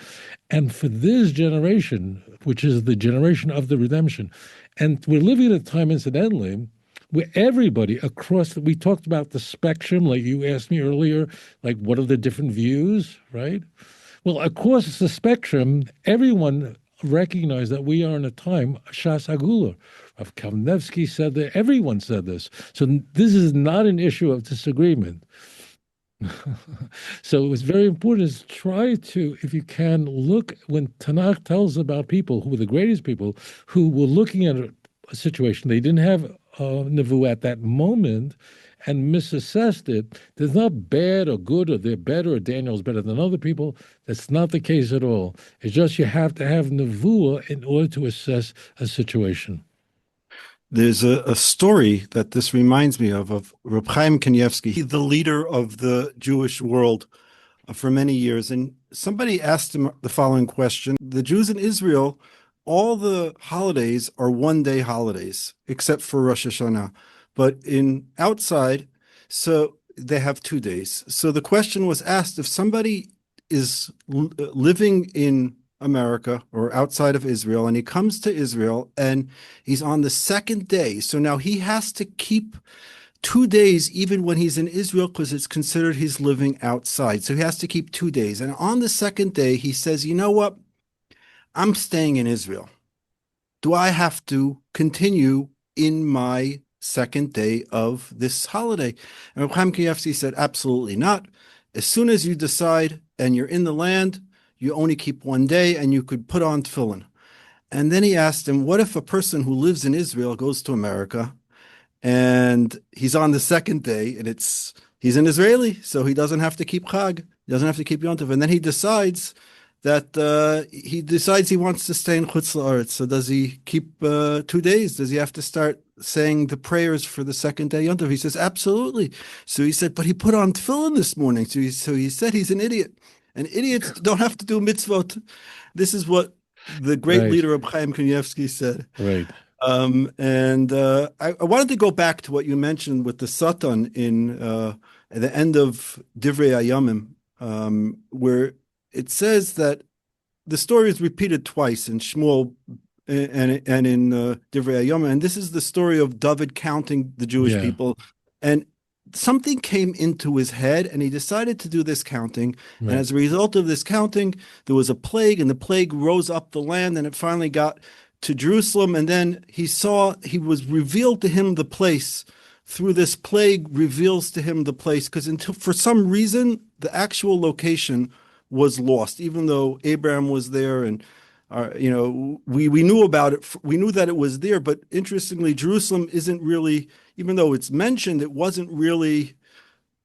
and for this generation, which is the generation of the redemption, and we're living at a time, incidentally, where everybody across, we talked about the spectrum, like you asked me earlier, like what are the different views, right? Well, across the spectrum, everyone recognized that we are in a time, Shas Agula. Rav Kavnevsky said that, everyone said this. So this is not an issue of disagreement. So it was very important to try to, if you can, look when Tanakh tells about people who were the greatest people who were looking at a situation, they didn't have nevuah at that moment and misassessed it. There's not bad or good, or they're better, or Daniel's better than other people. That's not the case at all. It's just you have to have nevuah in order to assess a situation. There's a story that this reminds me of Reb Chaim Kanievsky, the leader of the Jewish world for many years. And somebody asked him the following question. The Jews in Israel, all the holidays are one-day holidays, except for Rosh Hashanah. But in outside, so they have 2 days. So the question was asked, if somebody is living in America or outside of Israel, and he comes to Israel and he's on the second day. So now he has to keep 2 days even when he's in Israel because it's considered he's living outside. So he has to keep 2 days. And on the second day, he says, you know what? I'm staying in Israel. Do I have to continue in my second day of this holiday? And Reb Chaim Kanievsky said, absolutely not. As soon as you decide and you're in the land, you only keep 1 day and you could put on tefillin. And then he asked him, what if a person who lives in Israel goes to America and he's on the second day and he's an Israeli, so he doesn't have to keep Chag, he doesn't have to keep Yom Tov. And then he decides he wants to stay in Chutz La'aretz. So does he keep 2 days? Does he have to start saying the prayers for the second day Yom Tov? He says, absolutely. So he said, but he put on tefillin this morning. So he said he's an idiot. And idiots don't have to do mitzvot. This is what the great leader of Chaim Kanievsky said. Right. I wanted to go back to what you mentioned with the Satan at the end of Divrei Hayamim, where it says that the story is repeated twice in Shmuel and in Divrei Hayamim, and this is the story of David counting the Jewish people, and something came into his head and he decided to do this counting. Right. And as a result of this counting, there was a plague, and the plague rose up the land, and it finally got to Jerusalem. And then he was revealed to him the place. Through this plague reveals to him the place, because for some reason, the actual location was lost, even though Abraham was there and we knew about it. We knew that it was there, but interestingly, Jerusalem isn't really, even though it's mentioned, it wasn't really.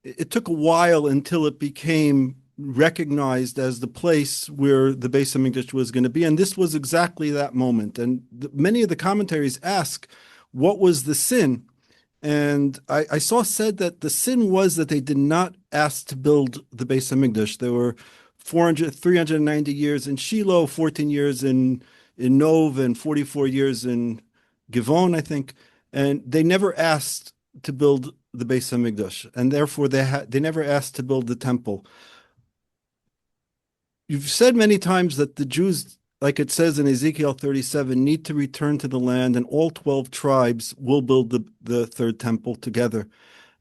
It took a while until it became recognized as the place where the Beis Hamikdash was going to be, and this was exactly that moment. And many of the commentaries ask, what was the sin? And I saw said that the sin was that they did not ask to build the Beis Hamikdash. There were 390 years in Shiloh, 14 years in Nov, and 44 years in Givon, I think. And they never asked to build the Beis Hamikdash, and therefore they never asked to build the temple. You've said many times that the Jews, like it says in Ezekiel 37, need to return to the land, and all 12 tribes will build the third temple together.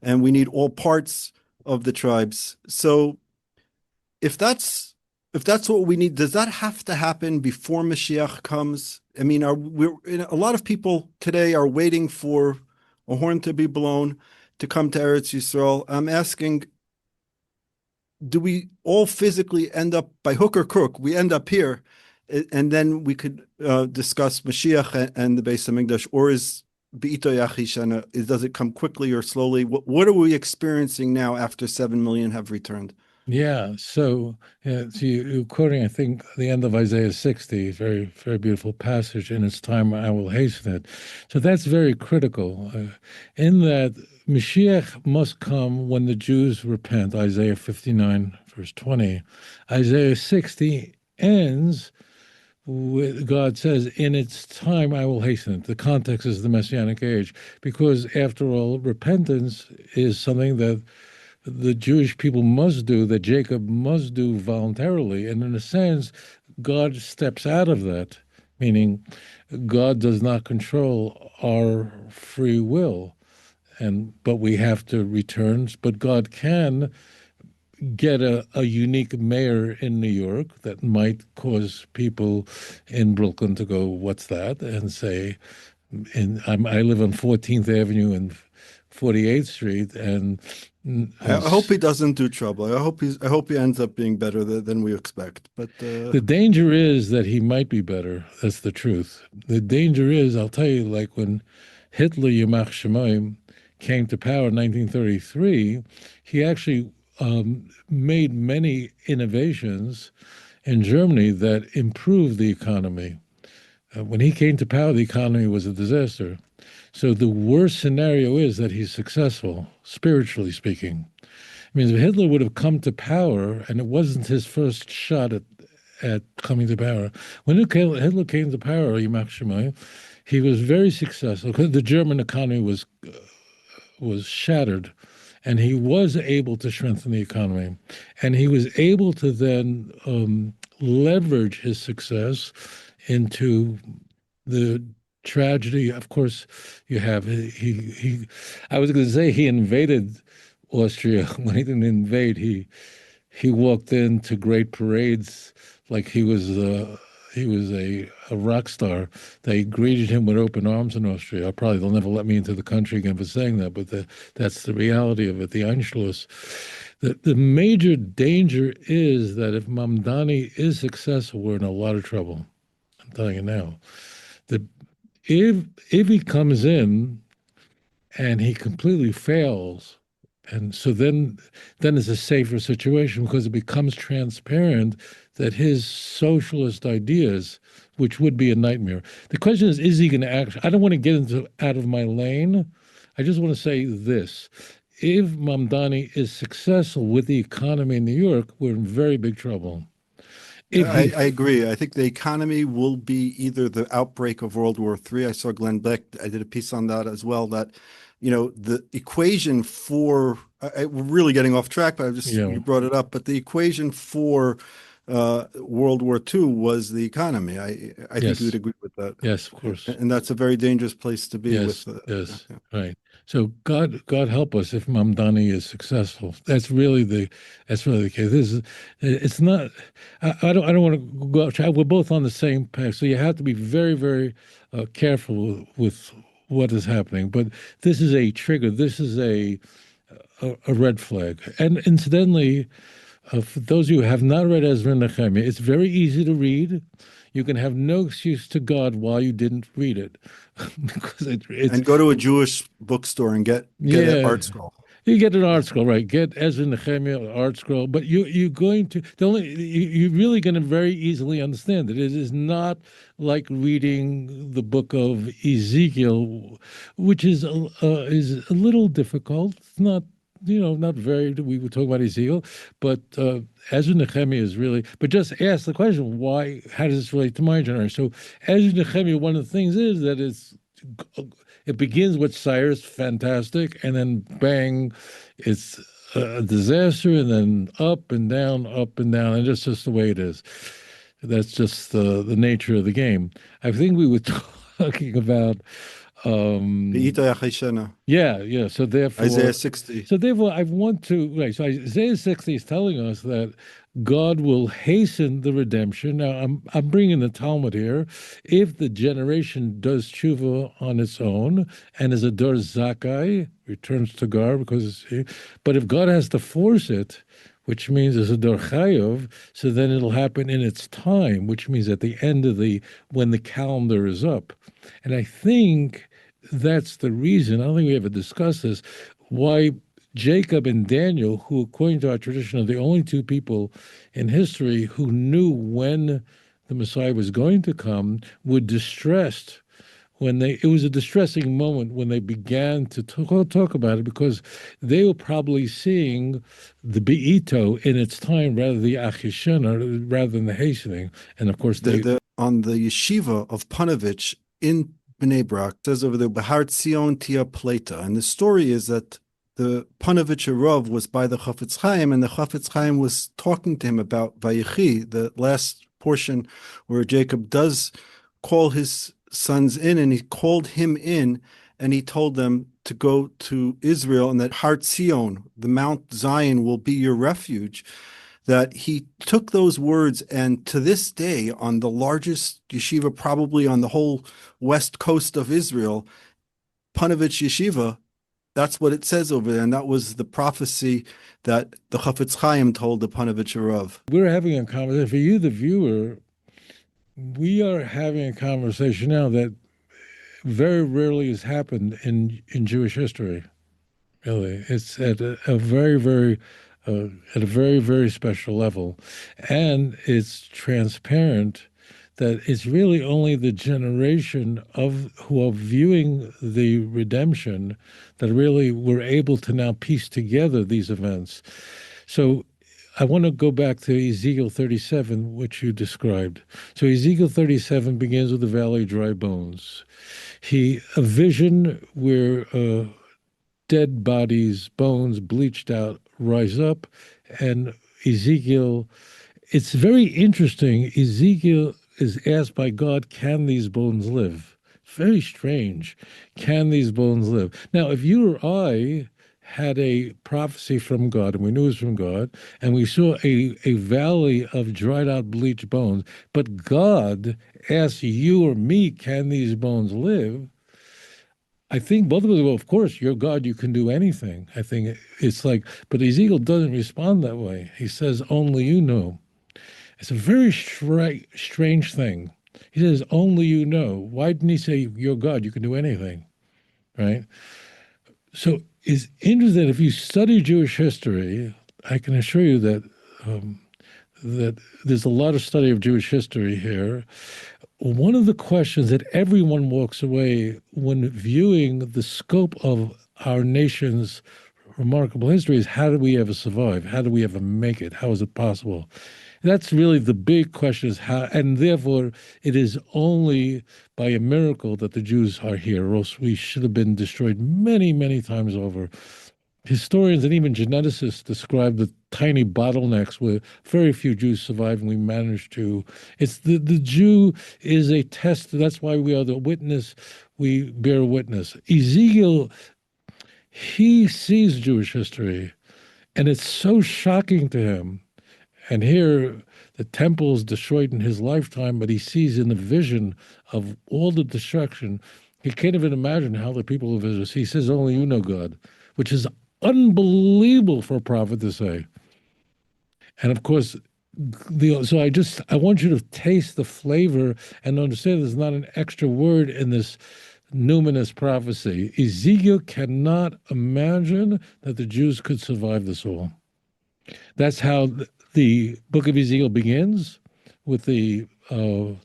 And we need all parts of the tribes. So if that's what we need, does that have to happen before Mashiach comes? I mean, a lot of people today are waiting for a horn to be blown to come to Eretz Yisrael. I'm asking, do we all physically end up by hook or crook? We end up here, and then we could discuss Mashiach and the Beis Hamikdash, or is Be'ito Yachishana, does it come quickly or slowly? What are we experiencing now after 7 million have returned? Yeah, so you're quoting, I think, the end of Isaiah 60, very, very beautiful passage. In its time, I will hasten it. So that's very critical, in that Mashiach must come when the Jews repent. Isaiah 59, verse 20. Isaiah 60 ends with God says, "In its time, I will hasten it." The context is the Messianic age, because after all, repentance is something that the Jewish people must do, that Jacob must do voluntarily. And in a sense, God steps out of that, meaning God does not control our free will. But we have to return. But God can get a unique mayor in New York that might cause people in Brooklyn to go, "What's that?" and say, I live on 14th Avenue and 48th Street, and I hope he doesn't do trouble. I hope he ends up being better than we expect. But the danger is that he might be better. That's the truth. The danger is, I'll tell you, like when Hitler, Yamach Shemaim, came to power in 1933, he actually made many innovations in Germany that improved the economy. When he came to power, the economy was a disaster. So the worst scenario is that he's successful, spiritually speaking. I mean, if Hitler would have come to power, and it wasn't his first shot at coming to power, when Hitler came to power, Yamach Shemai, he was very successful. The German economy was shattered, and he was able to strengthen the economy. And he was able to then leverage his success into the tragedy. Of course, you have he. I was going to say he invaded Austria. When he didn't invade, he walked into great parades like he was a rock star. They greeted him with open arms in Austria. Probably they'll never let me into the country again for saying that, but that's the reality of it. The Anschluss. The major danger is that if Mamdani is successful, we're in a lot of trouble. I'm telling you now. That if he comes in and he completely fails, and so then it's a safer situation, because it becomes transparent that his socialist ideas, which would be a nightmare. The question is he going to act? I don't want to get out of my lane. I just want to say this. If Mamdani is successful with the economy in New York, we're in very big trouble. I agree. I think the economy will be either the outbreak of World War III. I saw Glenn Beck. I did a piece on that as well. That, the equation for we're really getting off track, but you brought it up. But the equation for World War II was the economy. I think you would agree with that. Yes, of course. And that's a very dangerous place to be. Yes, right. So God help us if Mamdani is successful. That's really the case. It's not. I don't want to go off track. We're both on the same path, so you have to be very, very careful with what is happening. But this is a trigger. This is a red flag. And incidentally, for those of you who have not read Ezra and Nehemiah, it's very easy to read. you can have no excuse to God why you didn't read it. Because it's And go to a Jewish bookstore and get an yeah. art scroll. You get an art scroll, right? Get Ezra Nehemiah art scroll, but you're going to the only you're really going to very easily understand it. It is not like reading the book of Ezekiel, which is a little difficult. It's not not very. We were talking about Ezekiel, but Ezra Nehemiah is really. But just ask the question: Why? How does this relate to my generation? So Ezra Nehemiah, one of the things is that it begins with Cyrus, fantastic, and then bang, it's a disaster, and then up and down, and that's just the way it is. That's just the nature of the game. I think we were talking about um, Be'ita Yacheshena, yeah, yeah. So Isaiah therefore, 60. I want to right. So Isaiah 60 is telling us that God will hasten the redemption. Now I'm bringing the Talmud here. If the generation does tshuva on its own and is a dor zakai, returns to God but if God has to force it, which means it's a dor chayav, so then it'll happen in its time, which means at the end of when the calendar is up. And I think that's the reason, I don't think we ever discussed this, why Jacob and Daniel, who, according to our tradition, are the only two people in history who knew when the Messiah was going to come, were distressed it was a distressing moment when they began to talk about it, because they were probably seeing the Be'ito in its time rather than the Achishena, rather than the hastening. And of course, On the yeshiva of Panovich in Bnei Brak, says over there, Behar Tzion Tia Pleta. And the story is that the Panovich Rav was by the Chafetz Chaim, and the Chafetz Chaim was talking to him about Vayechi, the last portion where Jacob does call his sons in, and he called him in, and he told them to go to Israel, and that Har Tzion, the Mount Zion, will be your refuge. That he took those words, and to this day, on the largest yeshiva probably on the whole west coast of Israel, Panovich Yeshiva, that's what it says over there, and that was the prophecy that the Chafetz Chaim told the Panovich Rav. we're having a conversation. For you, the viewer, we are having a conversation now that very rarely has happened in Jewish history. Really, it's at a very, at a very, very special level, and it's transparent that it's really only the generation of who are viewing the redemption that really were able to now piece together these events. So I want to go back to Ezekiel 37, which you described. So Ezekiel 37 begins with the valley of dry bones. A vision where dead bodies, bones bleached out, rise up, and Ezekiel. It's very interesting. Ezekiel is asked by God, "Can these bones live?" Very strange. Can these bones live? Now, if you or I had a prophecy from God, and we knew it was from God, and we saw a valley of dried out, bleached bones, but God asked you or me, "Can these bones live?" I think both of us, well, of course, you're God, you can do anything. I think it's like, but Ezekiel doesn't respond that way. He says, "Only you know." It's a very strange thing. He says, "Only you know." Why didn't he say, "You're God, you can do anything"? Right? So it's interesting. If you study Jewish history, I can assure you that there's a lot of study of Jewish history here. One of the questions that everyone walks away when viewing the scope of our nation's remarkable history is, how did we ever survive? How did we ever make it? How is it possible? That's really the big question, is how, and therefore it is only by a miracle that the Jews are here, or else we should have been destroyed many, many times over. Historians and even geneticists describe the tiny bottlenecks where very few Jews survive, and we managed to. It's the Jew is a test. That's why we are the witness. We bear witness. Ezekiel, he sees Jewish history, and it's so shocking to him. And here, the temple is destroyed in his lifetime, but he sees in the vision of all the destruction. He can't even imagine how the people of Israel. He says, "Only you know God," which is unbelievable for a prophet to say. And of course, I want you to taste the flavor and understand there's not an extra word in this numinous prophecy. Ezekiel cannot imagine that the Jews could survive this all. That's how the book of Ezekiel begins with the Maisa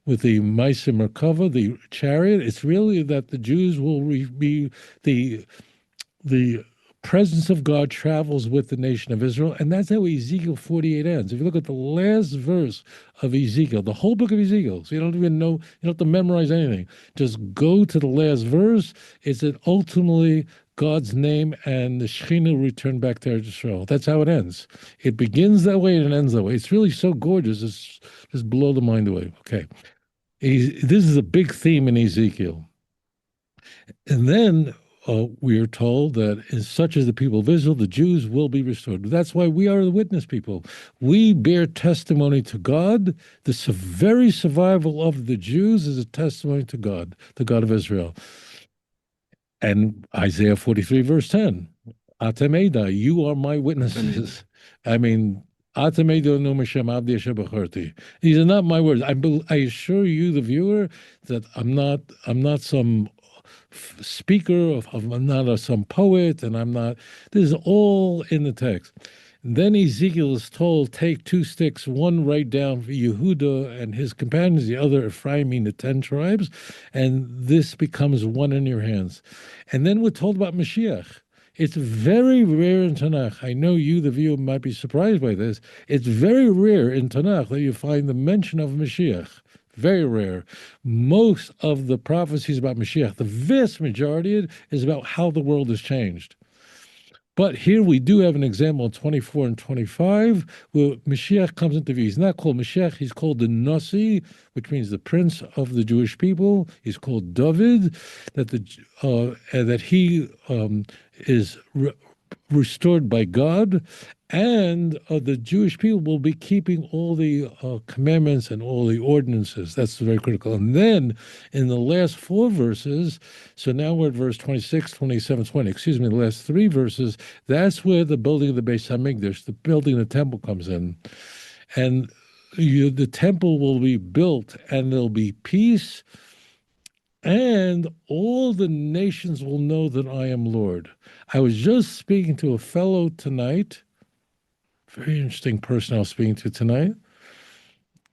Merkava, the chariot. It's really that the Jews will be the presence of God travels with the nation of Israel, and that's how Ezekiel 48 ends. If you look at the last verse of Ezekiel, the whole book of Ezekiel, so you don't even know, you don't have to memorize anything. Just go to the last verse. It's that ultimately God's name and the Shekhinah return back to Israel. That's how it ends. It begins that way and it ends that way. It's really so gorgeous. It's just blow the mind away. Okay. This is a big theme in Ezekiel. And then we are told that as such as the people of Israel, the Jews will be restored. That's why we are the witness people. We bear testimony to God. The very survival of the Jews is a testimony to God, the God of Israel. And Isaiah 43, verse 10, Atameda, you are my witnesses. I mean, Atameda no Hashem avdi asher bacharti. These are not my words. I assure you, the viewer, that I'm not some speaker I'm not some poet, and I'm not. This is all in the text. And then Ezekiel is told, take two sticks, one write down for Yehuda and his companions, the other Ephraim, the 10 tribes, and this becomes one in your hands. And then we're told about Mashiach. It's very rare in Tanakh. I know you, the viewer, might be surprised by this. It's very rare in Tanakh that you find the mention of Mashiach. Very rare. Most of the prophecies about Mashiach, the vast majority of it, is about how the world has changed. But here we do have an example in 24 and 25 where Mashiach comes into view. He's not called Mashiach, he's called the Nasi, which means the prince of the Jewish people. He's called David, that he is restored by God, and the Jewish people will be keeping all the commandments and all the ordinances. That's very critical. And then in the last four verses, so now we're at verse 26, 27, 20, excuse me, the last three verses, that's where the building of the Beis HaMikdash, the building of the temple comes in. And the temple will be built, and there'll be peace, and all the nations will know that I am Lord. I was just speaking to a fellow tonight, very interesting person I was speaking to tonight,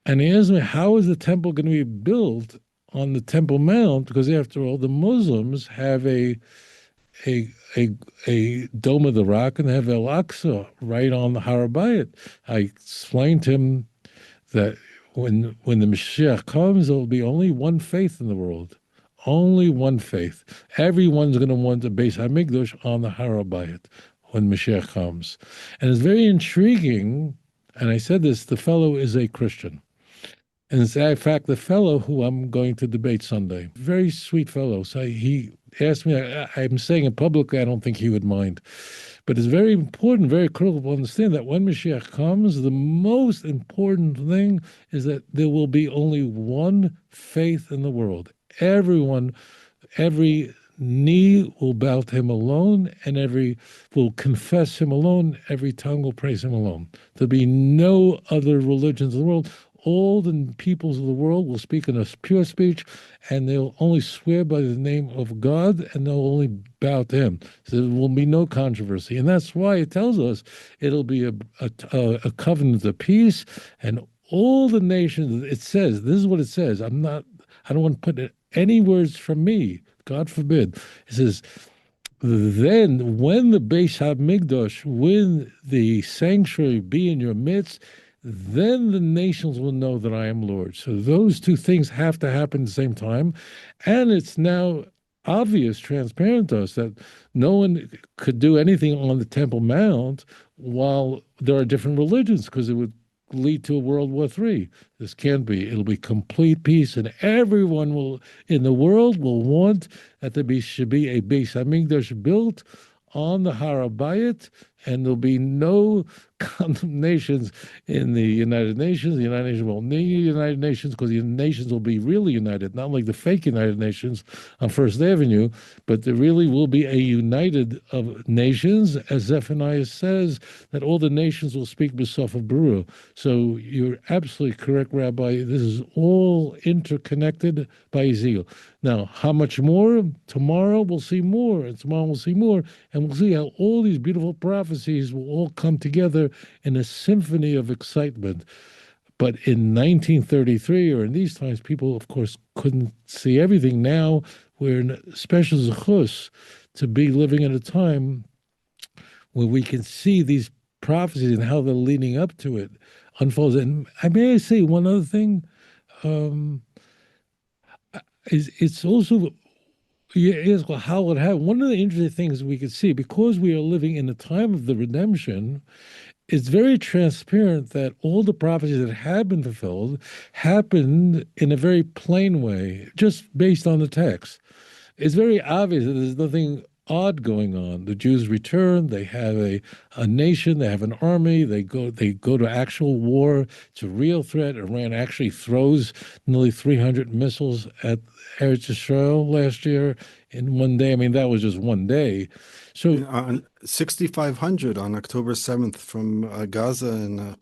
and he asked me, how is the temple going to be built on the Temple Mount? Because after all, the Muslims have a Dome of the Rock, and they have El Aqsa right on the Har HaBayit. I explained to him that when the Mashiach comes, there will be only one faith in the world. Only one faith. Everyone's going to want the Beis HaMikdash on the Har HaBayit when Mashiach comes. And it's very intriguing, and I said this, the fellow is a Christian. And it's, in fact, the fellow who I'm going to debate Sunday. Very sweet fellow. So he asked me, I'm saying it publicly, I don't think he would mind. But it's very important, very critical to understand that when Mashiach comes, the most important thing is that there will be only one faith in the world. Every knee will bow to him alone, and every will confess him alone, every tongue will praise him alone. There'll be no other religions in the world. All the peoples of the world will speak in a pure speech, and they'll only swear by the name of God, and they'll only bow to him. So there will be no controversy. And that's why it tells us it'll be a covenant of peace, and all the nations, it says, this is what it says. I don't want to put any words from me, God forbid. It says, then when the Beis HaMikdash, when the sanctuary be in your midst, then the nations will know that I am Lord. So those two things have to happen at the same time. And it's now obvious, transparent to us, that no one could do anything on the Temple Mount while there are different religions, because it would lead to a World War III. This can't be. It'll be complete peace, and everyone in the world will want that should be a Beis HaMikdash built on the Har HaBayit, and there'll be no condemnations in the United Nations. The United Nations won't need the United Nations because the nations will be really united, not like the fake United Nations on First Avenue, but there really will be a united of nations, as Zephaniah says, that all the nations will speak B'Saf of Berurah. So you're absolutely correct, Rabbi. This is all interconnected by Ezekiel. Now, how much more? Tomorrow we'll see more, and tomorrow we'll see more, and we'll see how all these beautiful prophecies will all come together in a symphony of excitement. But in 1933, or in these times, people, of course, couldn't see everything. Now we're in a special zechus to be living at a time where we can see these prophecies and how they're leading up to it unfolds. And I may say one other thing. Um, it's also yes, well, how it happened. One of the interesting things we could see, because we are living in a time of the redemption, it's very transparent that all the prophecies that have been fulfilled happened in a very plain way, just based on the text. It's very obvious that there's nothing odd going on. The Jews return, they have a nation, they have an army, they go to actual war. It's a real threat. Iran actually throws nearly 300 missiles at Eretz Israel last year in one day. I mean, that was just one day. So On 6,500 on October 7th from Gaza and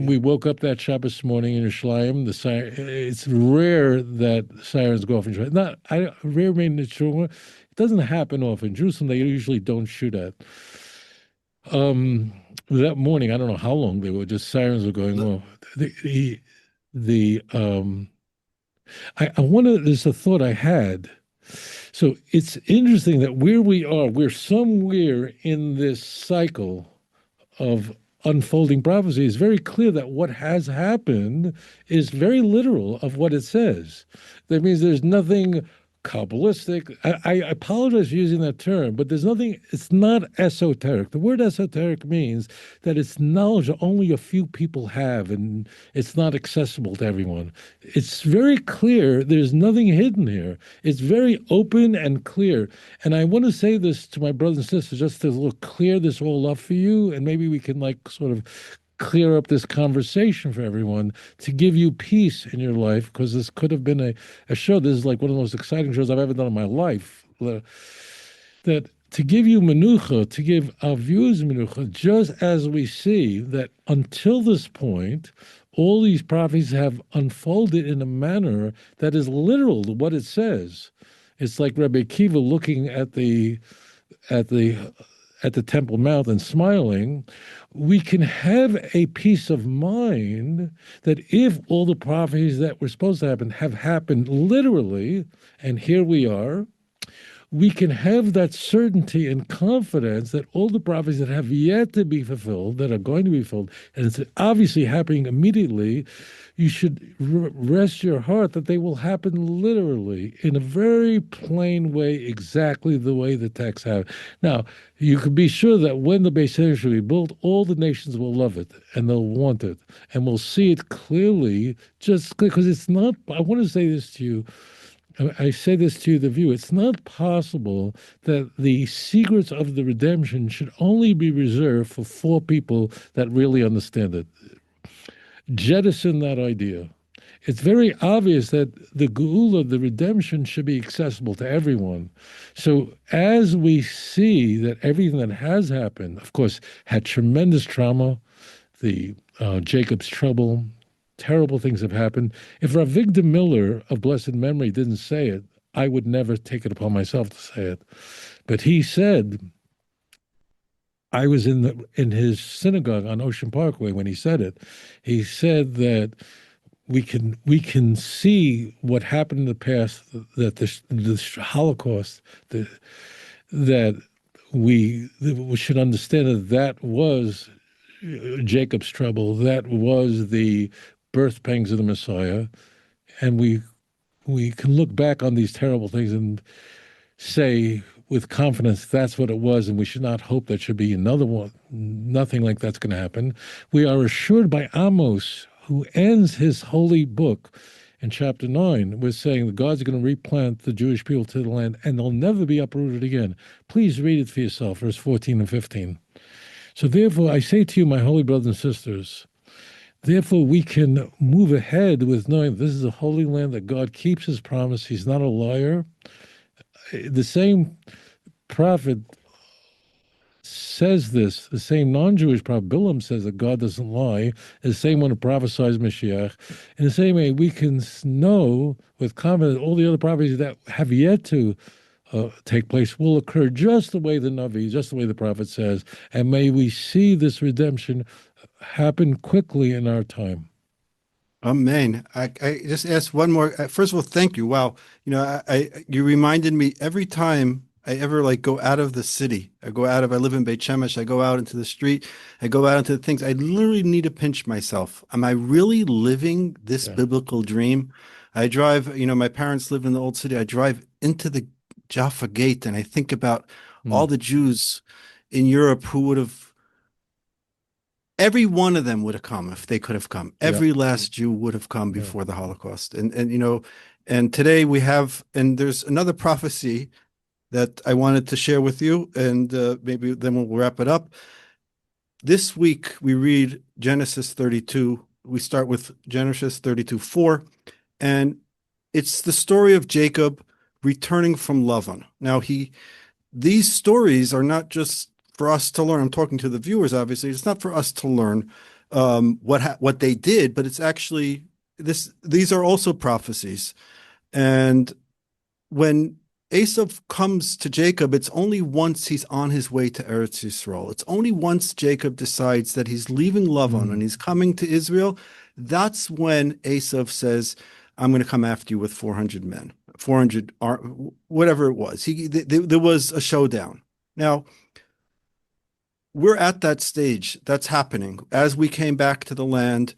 we woke up that Shabbos morning in Yerushalayim. It's rare that sirens go off in Jerusalem. Rare meaning it's true. It doesn't happen often. Jerusalem, they usually don't shoot at. That morning, I don't know how long they were. Just sirens were going off. I want to. There's a thought I had. So it's interesting that where we are, we're somewhere in this cycle of unfolding prophecy. It's very clear that what has happened is very literal of what it says. That means there's nothing Kabbalistic. I apologize for using that term, but there's nothing, it's not esoteric. The word esoteric means that it's knowledge that only a few people have and it's not accessible to everyone. It's very clear. There's nothing hidden here. It's very open and clear. And I want to say this to my brothers and sisters just to clear this all up for you, and maybe we can like sort of clear up this conversation for everyone to give you peace in your life, because this could have been a show. This is like one of the most exciting shows I've ever done in my life. That to give you menucha, to give our viewers menucha, just as we see that until this point, all these prophecies have unfolded in a manner that is literal to what it says. It's like Rabbi Akiva looking at the Temple Mount and smiling. We can have a peace of mind that if all the prophecies that were supposed to happen have happened literally, and here we are, we can have that certainty and confidence that all the prophecies that have yet to be fulfilled, that are going to be fulfilled, and it's obviously happening immediately, you should rest your heart that they will happen literally in a very plain way, exactly the way the texts have. Now, you can be sure that when the Beis Hamikdash will be built, all the nations will love it and they'll want it, and we'll see it clearly, just because it's not. I want to say this to you. I say this to the view. It's not possible that the secrets of the redemption should only be reserved for 4 people that really understand it. Jettison that idea. It's very obvious that the geula, the redemption, should be accessible to everyone. So as we see that everything that has happened, of course, had tremendous trauma, the Jacob's trouble, terrible things have happened. If Ravigdor Miller of blessed memory didn't say it, I would never take it upon myself to say it. But he said, I was in his synagogue on Ocean Parkway when he said it. He said that we can see what happened in the past, that the Holocaust, that we should understand that was Jacob's trouble, that was the birth pangs of the Messiah, and we can look back on these terrible things and say with confidence that's what it was, and we should not hope that should be another one. Nothing like that's going to happen. We are assured by Amos, who ends his holy book in chapter 9 with saying that God's going to replant the Jewish people to the land and they'll never be uprooted again. Please read it for yourself, verse 14 and 15. So therefore, I say to you, my holy brothers and sisters, therefore we can move ahead with knowing this is a holy land that God keeps his promise. He's not a liar. The same prophet says this, the same non-Jewish prophet, Bilam, says that God doesn't lie, the same one who prophesies Mashiach. In the same way, we can know with confidence all the other prophecies that have yet to take place will occur just the way the Navi, just the way the prophet says, and may we see this redemption happen quickly in our time. Amen. I just asked one more. First of all, thank you. Wow. You reminded me every time I ever like go out of the city. I live in Beit Shemesh. I go out into the street. I go out into the things. I literally need to pinch myself. Am I really living this Yeah. biblical dream? I drive, my parents lived in the old city. I drive into the Jaffa Gate and I think about all Mm. the Jews in Europe who would have every one of them would have come if they could have come. Yeah. Every last Jew would have come Yeah. before the Holocaust. And today we have, and there's another prophecy that I wanted to share with you, and maybe then we'll wrap it up. This week we read Genesis 32. We start with Genesis 32:4, and it's the story of Jacob returning from Lavan. Now these stories are not just for us to learn. I'm talking to the viewers, obviously. It's not for us to learn what they did, but it's actually these are also prophecies. And when Esav comes to Jacob, it's only once he's on his way to Eretz Yisrael. It's only once Jacob decides that he's leaving Lavan and he's coming to Israel. That's when Esav says, I'm going to come after you with 400 men, 400, whatever it was. There was a showdown. Now, we're at that stage. That's happening. As we came back to the land,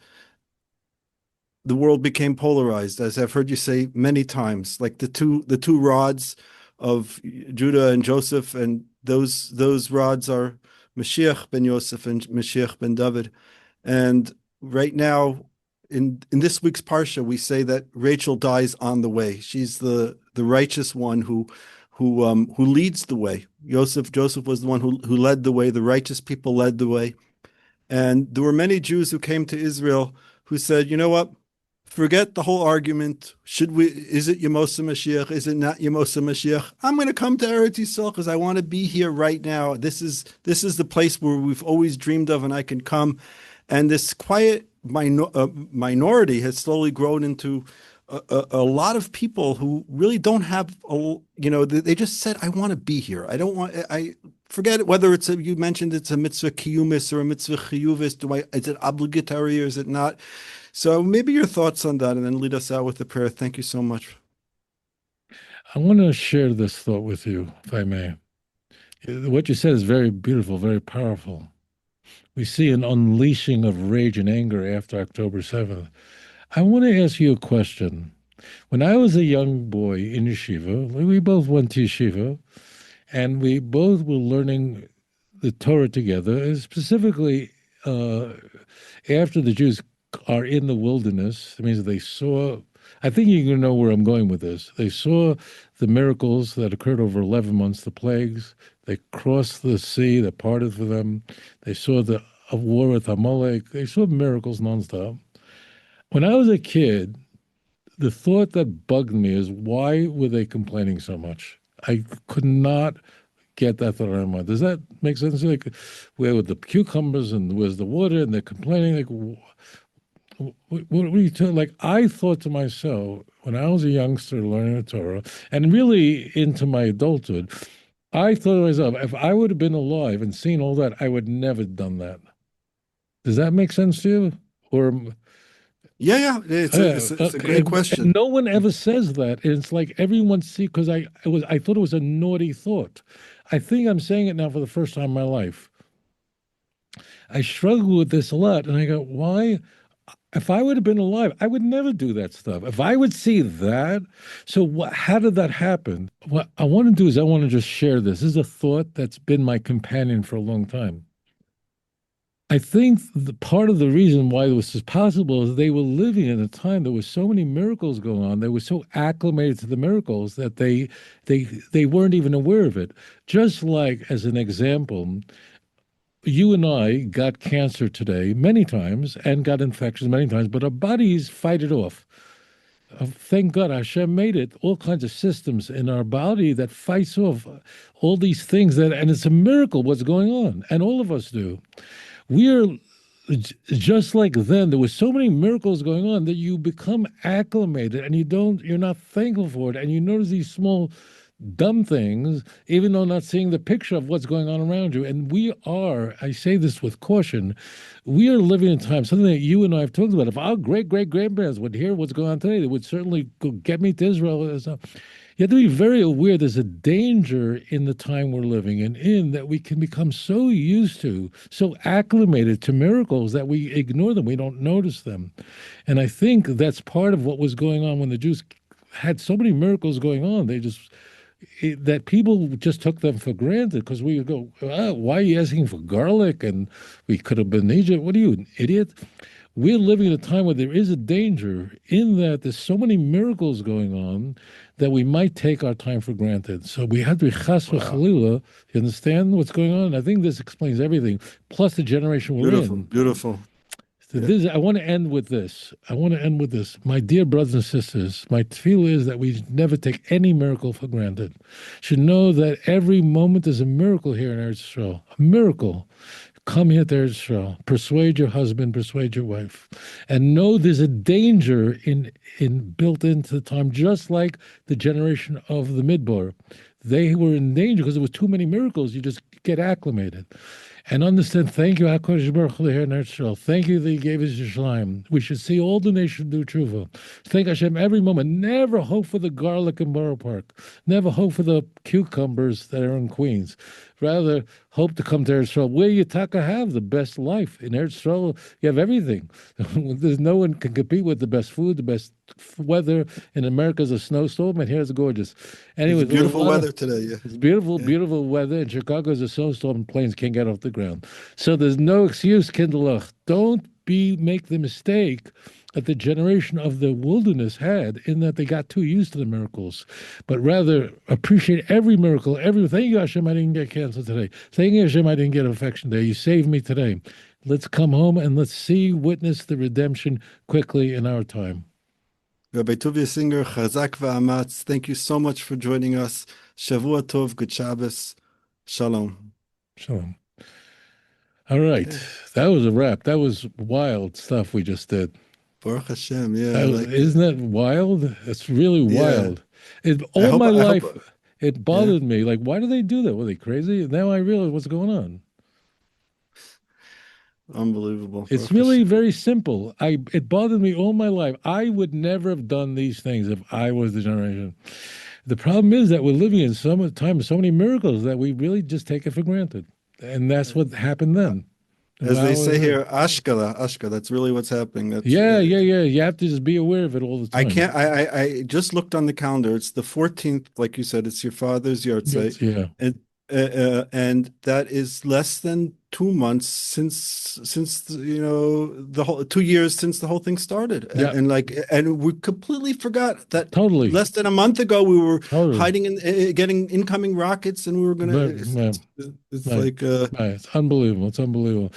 the world became polarized, as I've heard you say many times, like the two rods of Judah and Joseph, and those rods are Mashiach ben Yosef and Mashiach ben David. And right now, in this week's parsha, we say that Rachel dies on the way. She's the righteous one who leads the way. Joseph was the one who led the way. The righteous people led the way. And there were many Jews who came to Israel who said, you know what? Forget the whole argument. Is it Yemosa Mashiach? Is it not Yemosa Mashiach? I'm going to come to Eretz Yisrael because I want to be here right now. This is the place where we've always dreamed of, and I can come. And this quiet minority has slowly grown into a lot of people who really don't have, they just said, I want to be here. I don't want, I forget whether you mentioned it's a mitzvah kiyumis or a mitzvah chiyuvis. Is it obligatory or is it not? So maybe your thoughts on that and then lead us out with the prayer. Thank you so much. I want to share this thought with you, if I may. What you said is very beautiful, very powerful. We see an unleashing of rage and anger after October 7th. I want to ask you a question. When I was a young boy in yeshiva, we both went to yeshiva, and we both were learning the Torah together, and specifically after the Jews are in the wilderness. It means they saw, I think you're going to know where I'm going with this. They saw the miracles that occurred over 11 months, the plagues. They crossed the sea that parted for them. They saw the war with Amalek. They saw miracles nonstop. When I was a kid, the thought that bugged me is, why were they complaining so much? I could not get that thought out of my mind. Does that make sense? Like, where with the cucumbers and where's the water, and they're complaining, like, what are you talking? Like, I thought to myself when I was a youngster learning the Torah, and really into my adulthood, I thought to myself, if I would have been alive and seen all that, I would never have done that. Does that make sense to you? Or Yeah. It's a great question. and no one ever says that. And it's like everyone see, because I thought it was a naughty thought. I think I'm saying it now for the first time in my life. I struggle with this a lot, and I go, why? If I would have been alive, I would never do that stuff. If I would see that, so how did that happen? What I want to do is I want to just share this. This is a thought that's been my companion for a long time. I think the part of the reason why this is possible is they were living in a time there were so many miracles going on. They were so acclimated to the miracles that they weren't even aware of it. Just like, as an example, you and I got cancer today many times and got infections many times, but our bodies fight it off. Thank God Hashem made it, all kinds of systems in our body that fights off all these things that, and it's a miracle what's going on, and all of us do. We're just like then, there was so many miracles going on that you become acclimated and you're not thankful for it. And you notice these small dumb things, even though not seeing the picture of what's going on around you. And we are, I say this with caution, we are living in a time, something that you and I have talked about. If our great great grandparents would hear what's going on today, they would certainly go get me to Israel. You have to be very aware there's a danger in the time we're living in that we can become so used to, so acclimated to miracles that we ignore them, we don't notice them. And I think that's part of what was going on when the Jews had so many miracles going on. That people just took them for granted because we would go, why are you asking for garlic? And we could have been in Egypt. What are you, an idiot? We're living in a time where there is a danger in that there's so many miracles going on that we might take our time for granted. So we have to be chas v'chalila. You understand what's going on? I think this explains everything, plus the generation we're Beautiful, in. beautiful. So I want to end with this. My dear brothers and sisters, my tefillah is that we never take any miracle for granted. Should know that every moment is a miracle here in Eretz Yisrael. A miracle. Come here to Eretz Yisrael. Persuade your husband, persuade your wife. And know there's a danger in built into the time, just like the generation of the Midbar. They were in danger because there was too many miracles. You just get acclimated. And understand, thank you, HaKadosh Baruch Hu, here in Eretz Yisrael. Thank you that you gave us Yerushalayim. We should see all the nations do tshuva. Thank Hashem every moment. Never hope for the garlic in Borough Park. Never hope for the cucumbers that are in Queens. Rather, hope to come to Eretz Yisrael, where you taka have the best life. In Eretz Yisrael, you have everything. There's no one can compete with the best food, the best weather. In America, is a snowstorm, and here it's gorgeous. Anyway, It's beautiful weather today. Yeah. It's beautiful, beautiful weather. In Chicago, is a snowstorm, planes can't get off the ground. So there's no excuse, Kinderlach. Don't make the mistake that the generation of the wilderness had in that they got too used to the miracles, but rather appreciate every miracle. Thank you, Hashem, I didn't get cancer today. Thank you, Hashem, I didn't get infection today. You saved me today. Let's come home and let's witness the redemption quickly in our time. Rabbi Tovia Singer, Chazak v'amatz, thank you so much for joining us. Shavua Tov, good Shabbos. Shalom. Shalom. All right. That was a wrap. That was wild stuff we just did. Baruch Hashem, yeah. Isn't that wild? It's really wild. All my life, it bothered me. Like, why do they do that? Were they crazy? Now I realize what's going on. Unbelievable. It's really very simple. It bothered me all my life. I would never have done these things if I was the generation. The problem is that we're living in so many miracles that we really just take it for granted. And that's what happened then. As they say here, Ashkala, that's really what's happening. That's, yeah. You have to just be aware of it all the time. I just looked on the calendar. It's the 14th, like you said, it's your father's yahrzeit. Yeah. And that is less than 2 months since the whole 2 years since the whole thing started. And we completely forgot that less than a month ago we were hiding and getting incoming rockets and we were gonna it's unbelievable. It's unbelievable.